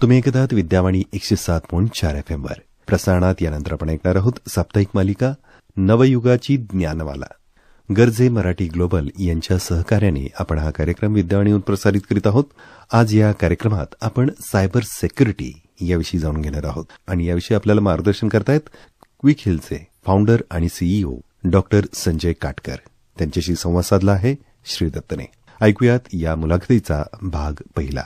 तुम्ही ऐकत आहात विद्यावाणी 107.4 FM वर. प्रसारणात यानंतर आपण ऐकणार आहोत साप्ताहिक मालिका नवयुगाची ज्ञानमाला. गरजे मराठी ग्लोबल यांच्या सहकार्याने आपण हा कार्यक्रम विद्यावाणीवर प्रसारित करीत आहोत. आज या कार्यक्रमात आपण सायबर सेक्युरिटी याविषयी जाणून घेणार आहोत आणि याविषयी आपल्याला मार्गदर्शन करतायत क्विक हिलचे फाउंडर आणि सीईओ डॉक्टर संजय काटकर. त्यांच्याशी संवाद साधला आहे श्रीदत्तने. ऐकूयात या मुलाखतीचा भाग पहिला.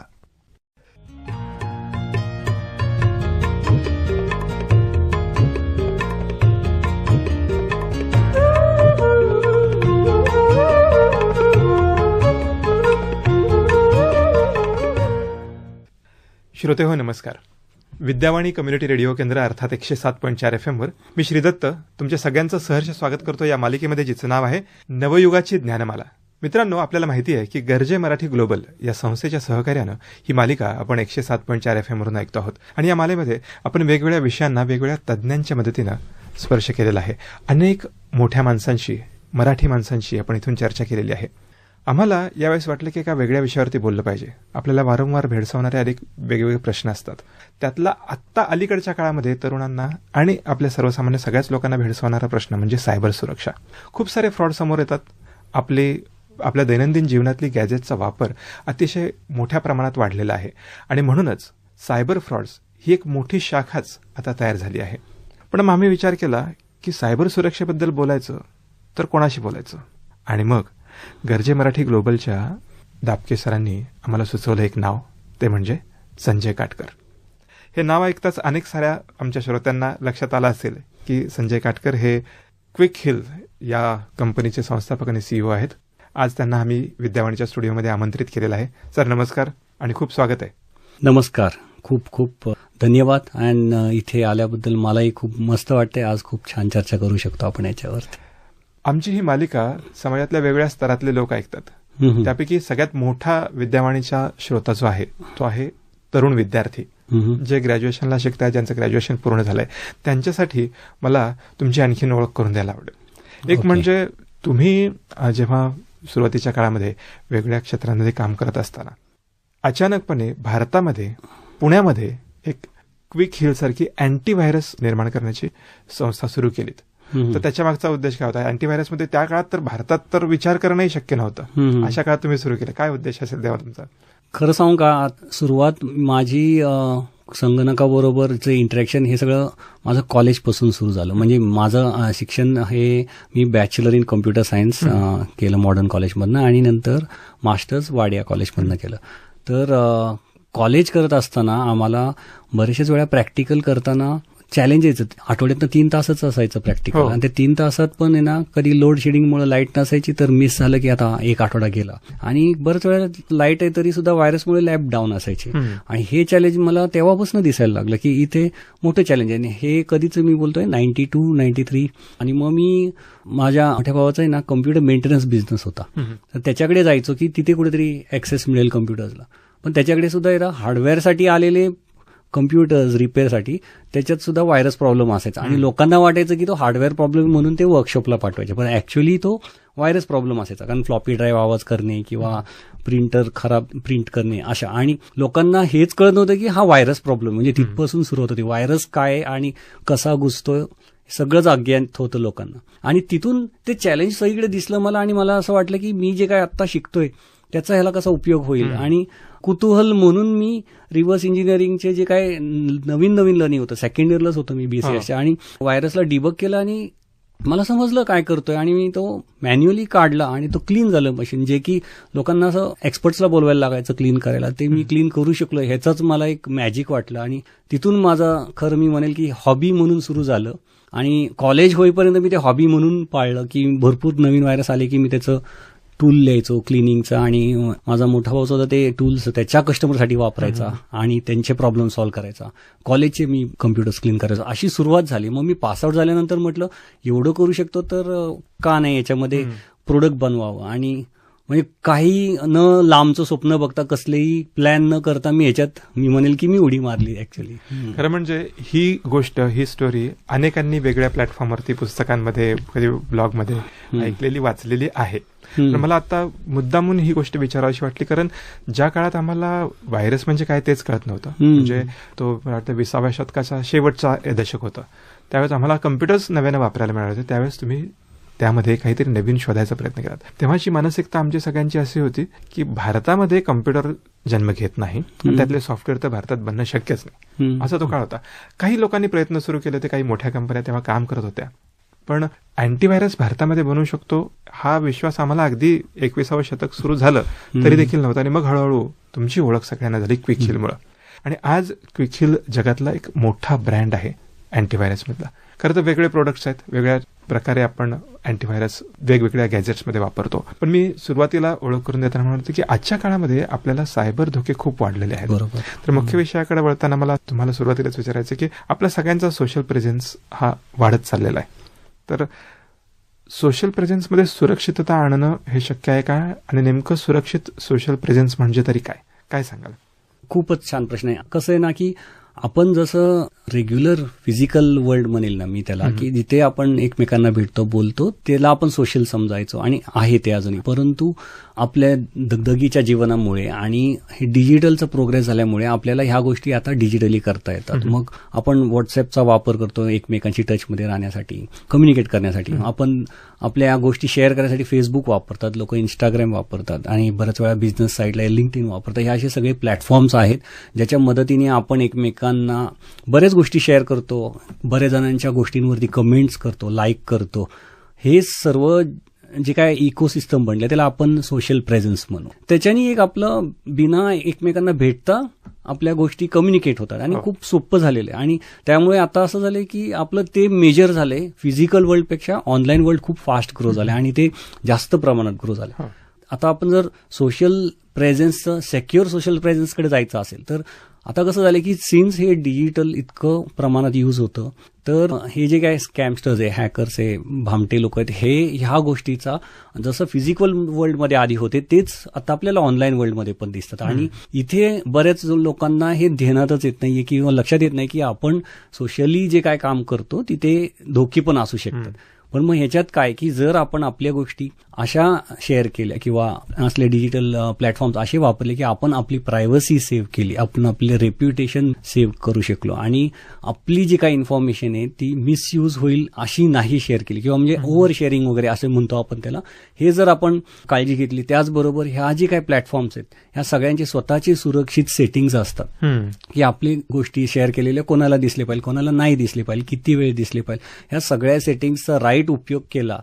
श्रोते हो, नमस्कार. विद्यावाणी कम्युनिटी रेडिओ केंद्र अर्थात 107.4 FM वर मी श्रीदत्त तुमच्या सगळ्यांचं सहर्ष स्वागत करतो या मालिकेमध्ये, जिचं नाव आहे नवयुगाची ज्ञानमाला. मित्रांनो, आपल्याला माहिती आहे की गरजे मराठी ग्लोबल या संस्थेच्या सहकार्यानं ही मालिका आपण 107.4 FM वरून ऐकतो आहोत आणि या मालेमध्ये आपण वेगवेगळ्या विषयांना वेगवेगळ्या तज्ज्ञांच्या मदतीनं स्पर्श केलेला आहे. अनेक मोठ्या माणसांशी, मराठी माणसांशी आपण इथून चर्चा केलेली आहे. आम्हाला यावेळेस वाटलं की एका वेगळ्या विषयावरती बोललं पाहिजे. आपल्याला वारंवार भेडसावणारे अनेक वेगवेगळे प्रश्न असतात. त्यातला आत्ता अलीकडच्या काळामध्ये तरुणांना आणि आपल्या सर्वसामान्य सगळ्याच लोकांना भेडसावणारा प्रश्न म्हणजे सायबर सुरक्षा. खूप सारे फ्रॉड समोर येतात. आपल्या दैनंदिन जीवनातली गॅजेटचा वापर अतिशय मोठ्या प्रमाणात वाढलेला आहे आणि म्हणूनच सायबर फ्रॉड्स ही एक मोठी शाखाच आता तयार झाली आहे. पण आम्ही विचार केला की सायबर सुरक्षेबद्दल बोलायचं तर कोणाशी बोलायचं, आणि मग गरजे मराठी ग्लोबलच्या दापके सरांनी आम्हाला सुचवलं एक नाव, ते म्हणजे संजय काटकर. हे नाव ऐकताच अनेक साऱ्या आमच्या श्रोत्यांना लक्षात आलं असेल की संजय काटकर हे क्विक हिल या कंपनीचे संस्थापक आणि सीईओ आहेत. आज त्यांना आम्ही विद्यावाणीच्या स्टुडिओमध्ये आमंत्रित केलेलं आहे. सर नमस्कार आणि खूप स्वागत आहे. नमस्कार, खूप खूप धन्यवाद. आणि इथे आल्याबद्दल मलाही खूप मस्त वाटते. आज खूप छान चर्चा करू शकतो आपण याच्यावरती. आमची ही मालिका समाजातल्या वेगवेगळ्या स्तरातले लोक ऐकतात. त्यापैकी सगळ्यात मोठा विद्यावाणीचा श्रोता जो आहे तो आहे तरुण विद्यार्थी, जे ग्रॅज्युएशनला शिकतात, ज्यांचं ग्रॅज्युएशन पूर्ण झालंय. त्यांच्यासाठी मला तुमची आणखीन ओळख करून द्यायला आवडेल. एक म्हणजे तुम्ही जेव्हा सुरुवातीच्या काळामध्ये वेगवेगळ्या क्षेत्रांमध्ये काम करत असताना अचानकपणे भारतामध्ये, पुण्यामध्ये एक क्विक हिल सारखी अँटीव्हायरस निर्माण करण्याची संस्था सुरू केलीत. तर त्याच्या मागचा उद्देश काय होता? अँटीव्हायरसमध्ये त्या काळात तर भारतात तर विचार करणंही शक्य नव्हतं. अशा काळात तुम्ही सुरू केलं. काय उद्देश असेल तेव्हा तुमचा? खरं सांगू का, सुरुवात माझी संगणकाबरोबर जे इंटरॅक्शन हे सगळं माझं कॉलेजपासून सुरू झालं. म्हणजे माझं शिक्षण हे मी बॅचलर इन कम्प्युटर सायन्स केलं मॉडर्न कॉलेजमधनं आणि नंतर मास्टर्स वाडिया कॉलेजमधनं केलं. तर कॉलेज करत असताना आम्हाला बरेचशाच वेळा प्रॅक्टिकल करताना चॅलेंज यायचं. आठवड्यातनं 3 तासच असायचं प्रॅक्टिकल, आणि ते 3 तासात पण आहे ना, कधी लोड शेडिंगमुळे लाईट नसायची तर मिस झालं की आता एक आठवडा गेला. आणि बऱ्याच वेळा लाईट आहे तरी सुद्धा व्हायरसमुळे लॅब डाऊन असायची. आणि हे चॅलेंज मला तेव्हापासून दिसायला लागलं की इथे मोठं चॅलेंज आहे. आणि हे कधीच मी बोलतोय 92, 93. आणि मग मी माझ्या मोठ्या भावाचा आहे ना कम्प्युटर मेंटेनन्स बिझनेस होता, तर त्याच्याकडे जायचो की तिथे कुठेतरी ऍक्सेस मिळेल कम्प्युटर्सला. पण त्याच्याकडे सुद्धा आहे ना हार्डवेअरसाठी आलेले कम्प्युटर्स रिपेअरसाठी, त्याच्यात सुद्धा व्हायरस प्रॉब्लेम असायचा. आणि लोकांना वाटायचं की तो हार्डवेअर प्रॉब्लेम म्हणून ते वर्कशॉपला पाठवायचे, पण ऍक्च्युअली तो व्हायरस प्रॉब्लेम असायचा. कारण फ्लॉपी ड्राईव्ह आवाज करणे किंवा प्रिंटर खराब प्रिंट करणे अशा. आणि लोकांना हेच कळत नव्हतं की हा व्हायरस प्रॉब्लेम, म्हणजे तिथपासून सुरू होतं ते व्हायरस काय आणि कसा घुसतोय सगळंच अज्ञात होतं लोकांना. आणि तिथून ते चॅलेंज सगळीकडे दिसलं मला, आणि मला असं वाटलं की मी जे काय आत्ता शिकतोय त्याचा ह्याला कसा उपयोग होईल. आणि कुतूहल म्हणून मी रिव्हर्स इंजिनिअरिंगचे जे काय नवीन लर्निंग होतं, सेकंड इयरलाच होतं मी बीसीएसचे, आणि व्हायरसला डिबग केलं आणि मला समजलं काय करतोय. आणि मी तो मॅन्युअली काढला आणि तो क्लीन झालं मशीन. जे की लोकांना असं एक्सपर्ट्सला बोलवायला लागायचं क्लीन करायला, ते मी क्लीन करू शकलो. ह्याचाच मला एक मॅजिक वाटलं. आणि तिथून माझं खरं मी म्हणेल की हॉबी म्हणून सुरू झालं. आणि कॉलेज होईपर्यंत मी ते हॉबी म्हणून पाळलं की भरपूर नवीन व्हायरस आले की मी त्याचं टूल लिहायचो क्लिनिंगचा. आणि माझा मोठा भाऊ होता ते टूल्स त्याच्या कस्टमरसाठी वापरायचा आणि त्यांचे प्रॉब्लेम सॉल्व्ह करायचा. कॉलेजचे मी कम्प्युटर्स क्लीन करायचो. अशी सुरुवात झाली. मग मी पासआउट झाल्यानंतर म्हटलं एवढं करू शकतो तर का नाही याच्यामध्ये प्रोडक्ट बनवावं. आणि म्हणजे काही न लांबचं स्वप्न बघता, कसलेही प्लॅन न करता मी म्हणेल की मी उडी मारली ऍक्च्युली. खरं म्हणजे ही गोष्ट, ही स्टोरी अनेकांनी वेगळ्या प्लॅटफॉर्मवरती, पुस्तकांमध्ये, कधी ब्लॉगमध्ये ऐकलेली, वाचलेली आहे. पण मला आता मुद्दामून ही गोष्ट विचारावीशी वाटली, कारण ज्या काळात आम्हाला व्हायरस म्हणजे काय तेच कळत नव्हतं. म्हणजे तो मला वाटतं 20व्या शतकाचा शेवटचा दशक होता. त्यावेळेस आम्हाला कम्प्युटर्स नव्यानं वापरायला मिळाले होते. त्यावेळेस तुम्ही त्यामध्ये काहीतरी नवीन शोधायचा प्रयत्न केला. तेव्हाची मानसिकता आमची सगळ्यांची अशी होती की भारतामध्ये कम्प्युटर जन्म घेत नाही, त्यातले सॉफ्टवेअर तर भारतात बनणं शक्यच नाही, असा तो काळ होता. काही लोकांनी प्रयत्न सुरू केले होते, काही मोठ्या कंपन्या तेव्हा काम करत होत्या, पण अँटीव्हायरस भारतामध्ये बनवू शकतो हा विश्वास आम्हाला अगदी 21वं शतक सुरू झालं तरी देखील नव्हता. आणि मग हळूहळू तुमची ओळख सगळ्यांना झाली क्विकहिलमुळे. आणि आज क्विकहिल जगातला एक मोठा ब्रँड आहे अँटीव्हायरसमधला. खरं तर वेगळे प्रोडक्ट्स आहेत, वेगळ्या प्रकारे आपण अँटीव्हायरस वेगवेगळ्या गॅजेट्समध्ये वापरतो. पण मी सुरुवातीला ओळख करून देताना म्हणतो की आजच्या काळामध्ये आपल्याला सायबर धोके खूप वाढलेले आहेत. बरोबर. तर मुख्य विषयाकडे वळताना मला तुम्हाला सुरुवातीलाच विचारायचं की आपला सगळ्यांचा सोशल प्रेझेन्स हा वाढत चाललेला आहे. तर सोशल प्रेझेन्समध्ये सुरक्षितता आणणं हे शक्य आहे का? आणि नेमकं सुरक्षित सोशल प्रेझेन्स म्हणजे तरी काय, काय सांगाल? खूपच छान प्रश्न आहे. कसं आहे ना की आपण जसं रेग्युलर फिजिकल वर्ल्ड म्हणेल ना मी त्याला, की जिथे आपण एकमेकांना भेटतो, बोलतो, त्याला आपण सोशल समजायचो आणि आहे ते अजूनही. परंतु आपल्या दगदगीच्या जीवनामुळे आणि हे डिजिटलचा प्रोग्रेस झाल्यामुळे आपल्याला ह्या गोष्टी आता डिजिटली करता येतात. मग आपण व्हॉट्सअपचा वापर करतो एकमेकांशी टचमध्ये राहण्यासाठी, कम्युनिकेट करण्यासाठी. आपण आपल्या गोष्टी शेअर करण्यासाठी फेसबुक वापरतात लोक, इंस्टाग्राम वापरतात, आणि बऱ्याच वेळा बिझनेस साईटला लिंक्डइन वापरतात. हे असे सगळे प्लॅटफॉर्म्स आहेत ज्याच्या मदतीने आपण एकमेकांना बऱ्याच गोष्टी शेअर करतो, बऱ्याच जणांच्या गोष्टींवरती कमेंट्स करतो, लाईक करतो. हे सर्व जे काय इकोसिस्टम बनले त्याला आपण सोशल प्रेझेन्स म्हणू. त्याच्याने एक आपलं बिना एकमेकांना भेटता आपल्या गोष्टी कम्युनिकेट होतात आणि खूप सोपं झालेलं आहे. आणि त्यामुळे आता असं झालंय की आपलं ते मेजर झालंय, फिजिकल वर्ल्डपेक्षा ऑनलाईन वर्ल्ड खूप फास्ट ग्रो झालं आणि ते जास्त प्रमाणात ग्रो झालं. आता आपण जर सोशल प्रेझेन्सचं, सेक्युअर सोशल प्रेझेन्सकडे जायचं असेल तर आता कसं झालं की सिन्स हे डिजिटल इतकं प्रमाणात यूज होतं, तर हे जे काय स्कॅमस्टर्स आहे, हॅकर्स आहे, भामटे लोक आहेत, हे ह्या गोष्टीचा जसं फिजिकल वर्ल्डमध्ये आधी होते तेच आता आपल्याला ऑनलाईन वर्ल्डमध्ये पण दिसतात. आणि इथे बऱ्याच लोकांना हे ध्यानातच येत नाहीये किंवा लक्षात येत नाही की आपण सोशली जे काय काम करतो तिथे धोके पण असू शकतात. पण मग ह्याच्यात काय की जर आपण आपल्या गोष्टी अशा शेअर केल्या किंवा असले डिजिटल प्लॅटफॉर्म्स असे वापरले की आपण आपली प्रायव्हसी सेव्ह केली, आपण आपले रेप्युटेशन सेव्ह करू शकलो आणि आपली जी काही इन्फॉर्मेशन आहे ती मिसयूज होईल अशी नाही शेअर केली किंवा म्हणजे ओव्हर शेअरिंग वगैरे असं म्हणतो आपण त्याला, हे जर आपण काळजी घेतली. त्याचबरोबर ह्या जे काही प्लॅटफॉर्म्स आहेत ह्या सगळ्यांचे स्वतःचे सुरक्षित सेटिंग्स असतात की आपली गोष्टी शेअर केलेल्या कोणाला दिसले पाहिजे, कोणाला नाही दिसले पाहिजे, किती वेळ दिसले पाहिजे, ह्या सगळ्या सेटिंग्सचा राईट उपयोग केला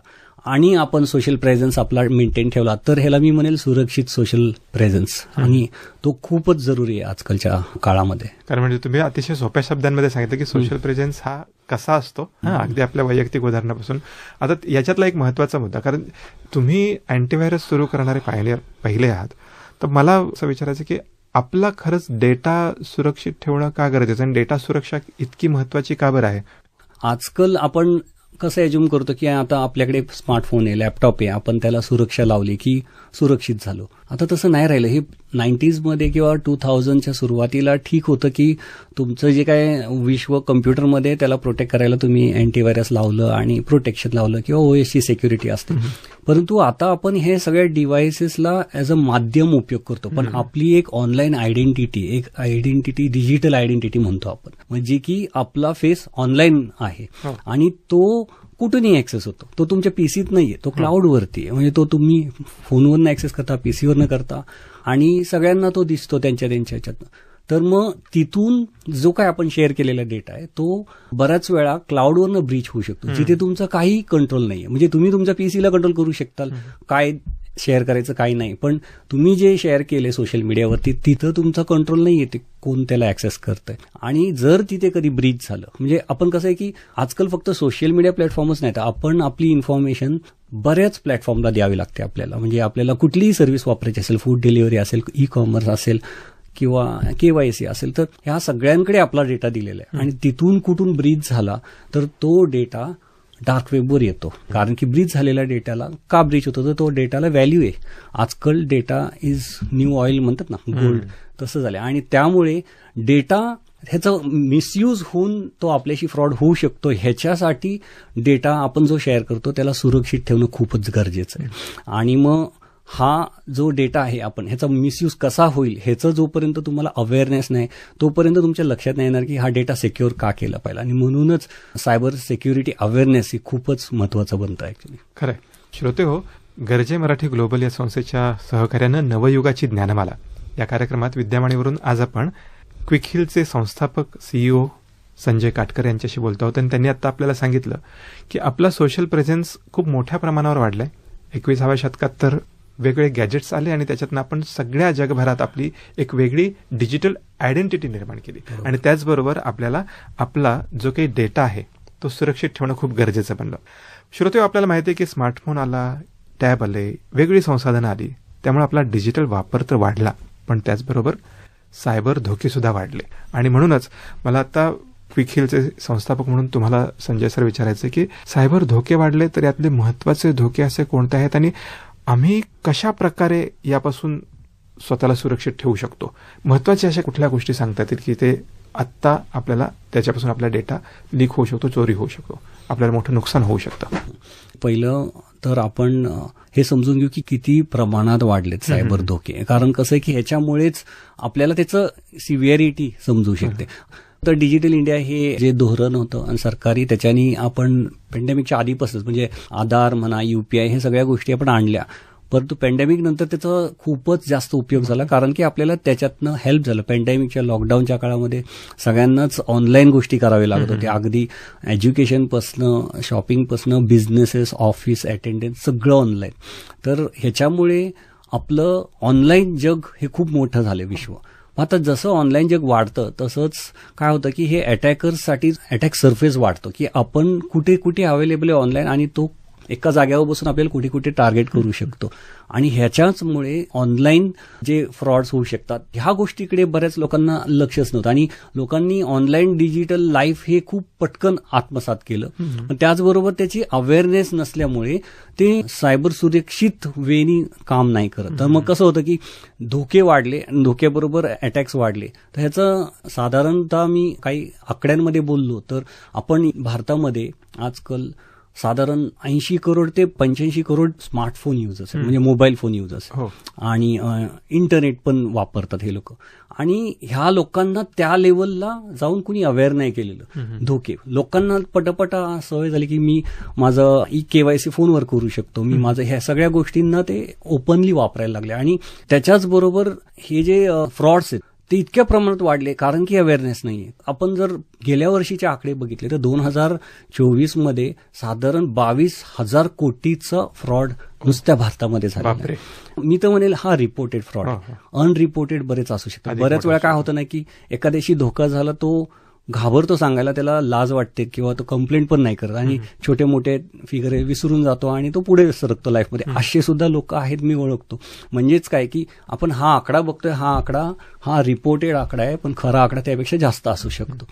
आणि आपण सोशल प्रेझेन्स आपला मेंटेन ठेवला तर ह्याला मी म्हणेल सुरक्षित सोशल प्रेझेन्स. आणि तो खूपच जरुरी आहे आजकालच्या काळामध्ये. कारण म्हणजे तुम्ही अतिशय सोप्या शब्दांमध्ये सांगितलं की सोशल प्रेझेन्स हा कसा असतो, अगदी आपल्या वैयक्तिक उदाहरणापासून. आता याच्यातला एक महत्वाचा मुद्दा, कारण तुम्ही अँटीव्हायरस सुरू करणारे पहिले आहात, तर मला असं विचारायचं की आपला खरंच डेटा सुरक्षित ठेवणं का गरजेचं आणि डेटा सुरक्षा इतकी महत्वाची का बरं आहे? आजकाल आपण कसं एज्युम करतो की आता आपल्याकडे स्मार्टफोन आहे, लॅपटॉप आहे, आपण त्याला सुरक्षा लावली की सुरक्षित झालो. आता तसं नाही राहिलं. हे 90s मध्ये किंवा 2000च्या सुरुवातीला ठीक होतं की तुमचं जे काय विश्व कम्प्युटरमध्ये त्याला प्रोटेक्ट करायला तुम्ही अँटीव्हायरस लावलं आणि प्रोटेक्शन लावलं किंवा ओएसची सिक्युरिटी असते. परंतु आता आपण हे सगळ्या डिव्हायसेसला ॲज अ माध्यम उपयोग करतो. पण आपली एक ऑनलाईन आयडेंटिटी, डिजिटल आयडेंटिटी म्हणतो आपण, म्हणजे की आपला फेस ऑनलाईन आहे आणि तो कुठूनही ऍक्सेस होतो. तो तुमच्या पीसीत नाहीये, तो क्लाउडवरती आहे. म्हणजे तो तुम्ही फोनवरनं ऍक्सेस करता, पीसीवरनं करता आणि सगळ्यांना तो दिसतो त्यांच्या ह्याच्यातनं. तर मग तिथून जो काय आपण शेअर केलेला डेटा आहे तो बऱ्याच वेळा क्लाउडवरनं ब्रीच होऊ शकतो, जिथे तुमचं काही कंट्रोल नाहीये. म्हणजे तुम्ही तुमच्या पीसीला कंट्रोल करू शकता काय शेअर करायचं काही नाही, पण तुम्ही जे शेअर केले सोशल मीडियावरती तिथं तुमचा कंट्रोल नाही येते कोण त्याला ऍक्सेस करतंय. आणि जर तिथे कधी ब्रीच झालं, म्हणजे आपण कसं आहे की आजकाल फक्त सोशल मीडिया प्लॅटफॉर्मच नाही तर आपण आपली इन्फॉर्मेशन बऱ्याच प्लॅटफॉर्मला द्यावी लागते आपल्याला. म्हणजे आपल्याला कुठलीही सर्व्हिस वापरायची असेल, फूड डिलिव्हरी असेल, ई कॉमर्स असेल किंवा केवायसी असेल, तर ह्या सगळ्यांकडे आपला डेटा दिलेला आहे. आणि तिथून कुठून ब्रीच झाला तर तो डेटा डार्क वेबवर येतो. कारण की ब्रीच झालेल्या डेटाला का ब्रीच होतो, तर तो डेटाला व्हॅल्यू आहे. आजकाल डेटा इज न्यू ऑइल म्हणतात ना, गोल्ड, तसं झालं. आणि त्यामुळे डेटा ह्याचा मिसयूज होऊन तो आपल्याशी फ्रॉड होऊ शकतो. ह्याच्यासाठी डेटा आपण जो शेअर करतो त्याला सुरक्षित ठेवणं खूपच गरजेचं आहे. आणि मग हा जो डेटा आहे आपण ह्याचा मिसयूज कसा होईल ह्याचं जोपर्यंत तुम्हाला अवेअरनेस नाही तोपर्यंत तुमच्या लक्षात नाही येणार की हा डेटा सिक्युअर का केला पाहिजे. आणि म्हणूनच सायबर सिक्युरिटी अवेअरनेस ही खूपच महत्वाचं बनतं ऍक्च्युली. खरंय. श्रोते हो, गर्जे मराठी ग्लोबल या संस्थेच्या सहकार्यानं नवयुगाची ज्ञानमाला या कार्यक्रमात विद्यावाणीवरून आज आपण क्विकहिलचे संस्थापक CEO संजय काटकर यांच्याशी बोलतो आहोत. आणि त्यांनी आता आपल्याला सांगितलं की आपला सोशल प्रेझेन्स खूप मोठ्या प्रमाणावर वाढलाय. 21व्या शतकात तर वेगळे गॅजेट्स आले आणि त्याच्यातनं आपण सगळ्या जगभरात आपली एक वेगळी डिजिटल आयडेंटिटी निर्माण केली. आणि त्याचबरोबर आपल्याला आपला जो काही डेटा आहे तो सुरक्षित ठेवणं खूप गरजेचं बनलं. श्रोते, आपल्याला माहिती आहे की स्मार्टफोन आला, टॅब आले, वेगळी संसाधनं आली, त्यामुळे आपला डिजिटल वापर तर वाढला, पण त्याचबरोबर सायबर धोके सुद्धा वाढले. आणि म्हणूनच मला आता क्विकहिलचे संस्थापक म्हणून तुम्हाला संजय सर विचारायचं की सायबर धोके वाढले तर यातले महत्वाचे धोके असे कोणते आहेत आणि आम्ही कशा प्रकारे यापासून स्वतःला सुरक्षित ठेवू शकतो? महत्वाच्या अशा कुठल्या गोष्टी सांगता येतील की ते आत्ता आपल्याला त्याच्यापासून आपला डेटा लीक होऊ शकतो, चोरी होऊ शकतो, आपल्याला मोठं नुकसान होऊ शकतं? पहिलं तर आपण हे समजून घेऊ की किती प्रमाणात वाढलेत सायबर धोके. कारण कसं आहे की ह्याच्यामुळेच आपल्याला त्याचं सिव्हिअरिटी समजू शकते. तर डिजिटल इंडिया हे जे धोरण होतं आणि सरकारी त्याच्यानी आपण पॅन्डेमिकच्या आधीपासूनच म्हणजे आधार म्हणा, UPI हे सगळ्या गोष्टी आपण आणल्या. परंतु पॅन्डेमिक नंतर त्याचा खूपच जास्त उपयोग झाला कारण की आपल्याला त्याच्यातनं हेल्प झालं. पॅन्डेमिकच्या लॉकडाऊनच्या काळामध्ये सगळ्यांनाच ऑनलाईन गोष्टी कराव्या लागत होत्या. अगदी एज्युकेशनपासनं, शॉपिंगपासनं, बिझनेसेस, ऑफिस अटेंडन्स सगळं ऑनलाईन. तर ह्याच्यामुळे आपलं ऑनलाईन जग हे खूप मोठं झालं विश्व. आता जसं ऑनलाईन जग वाढतं तसंच काय होतं की हे अटॅकर्ससाठी अटॅक सरफेस वाढतो की आपण कुठे कुठे अवेलेबल आहे ऑनलाईन आणि तो एका जागेवर बसून आपल्याला कुठे कुठे टार्गेट करू शकतो. आणि ह्याच्याचमुळे ऑनलाईन जे फ्रॉड्स होऊ शकतात ह्या गोष्टीकडे बऱ्याच लोकांना लक्षच नव्हतं आणि लोकांनी ऑनलाईन डिजिटल लाईफ हे खूप पटकन आत्मसात केलं. पण त्याचबरोबर त्याची अवेअरनेस नसल्यामुळे ते सायबर सुरक्षित वेनी काम नाही करत. तर मग कसं होतं की धोके वाढले आणि धोक्याबरोबर अटॅक्स वाढले. तर ह्याचं साधारणतः मी काही आकड्यांमध्ये बोललो तर आपण भारतामध्ये आजकाल साधारण 80 करोड ते 85 करोड स्मार्टफोन युजर्स म्हणजे मोबाईल फोन युजर्स आणि इंटरनेट पण वापरतात हे लोक. आणि ह्या लोकांना त्या लेवलला जाऊन कुणी अवेअर नाही केलेलं धोके. लोकांना पटापटा सवय झाली की मी माझं KYC फोनवर करू शकतो, मी माझं ह्या सगळ्या गोष्टींना ते ओपनली वापरायला लागले. आणि त्याच्याच बरोबर हे जे फ्रॉड्स आहेत ते इतक्या प्रमाणात वाढले कारण की अवेअरनेस नाहीये. आपण जर गेल्या वर्षीचे आकडे बघितले तर 2024मध्ये साधारण 22,000 कोटीचा फ्रॉड नुसत्या भारतामध्ये झाला. मी तर म्हणेल हा रिपोर्टेड फ्रॉड, अनरिपोर्टेड बरेच असू शकतात. बऱ्याच वेळा काय होतं ना की एखाद्याशी धोका झाला तो घाबरतो सांगायला, त्याला लाज वाटते किंवा तो कंप्लेंट पण नाही करत आणि छोटे मोठे फिगर विसरून जातो आणि तो पुढे सरकतो लाईफमध्ये. असे सुद्धा लोक आहेत मी ओळखतो. म्हणजेच काय की आपण हा आकडा बघतोय, हा आकडा हा रिपोर्टेड आकडा आहे पण खरा आकडा त्यापेक्षा जास्त असू शकतो.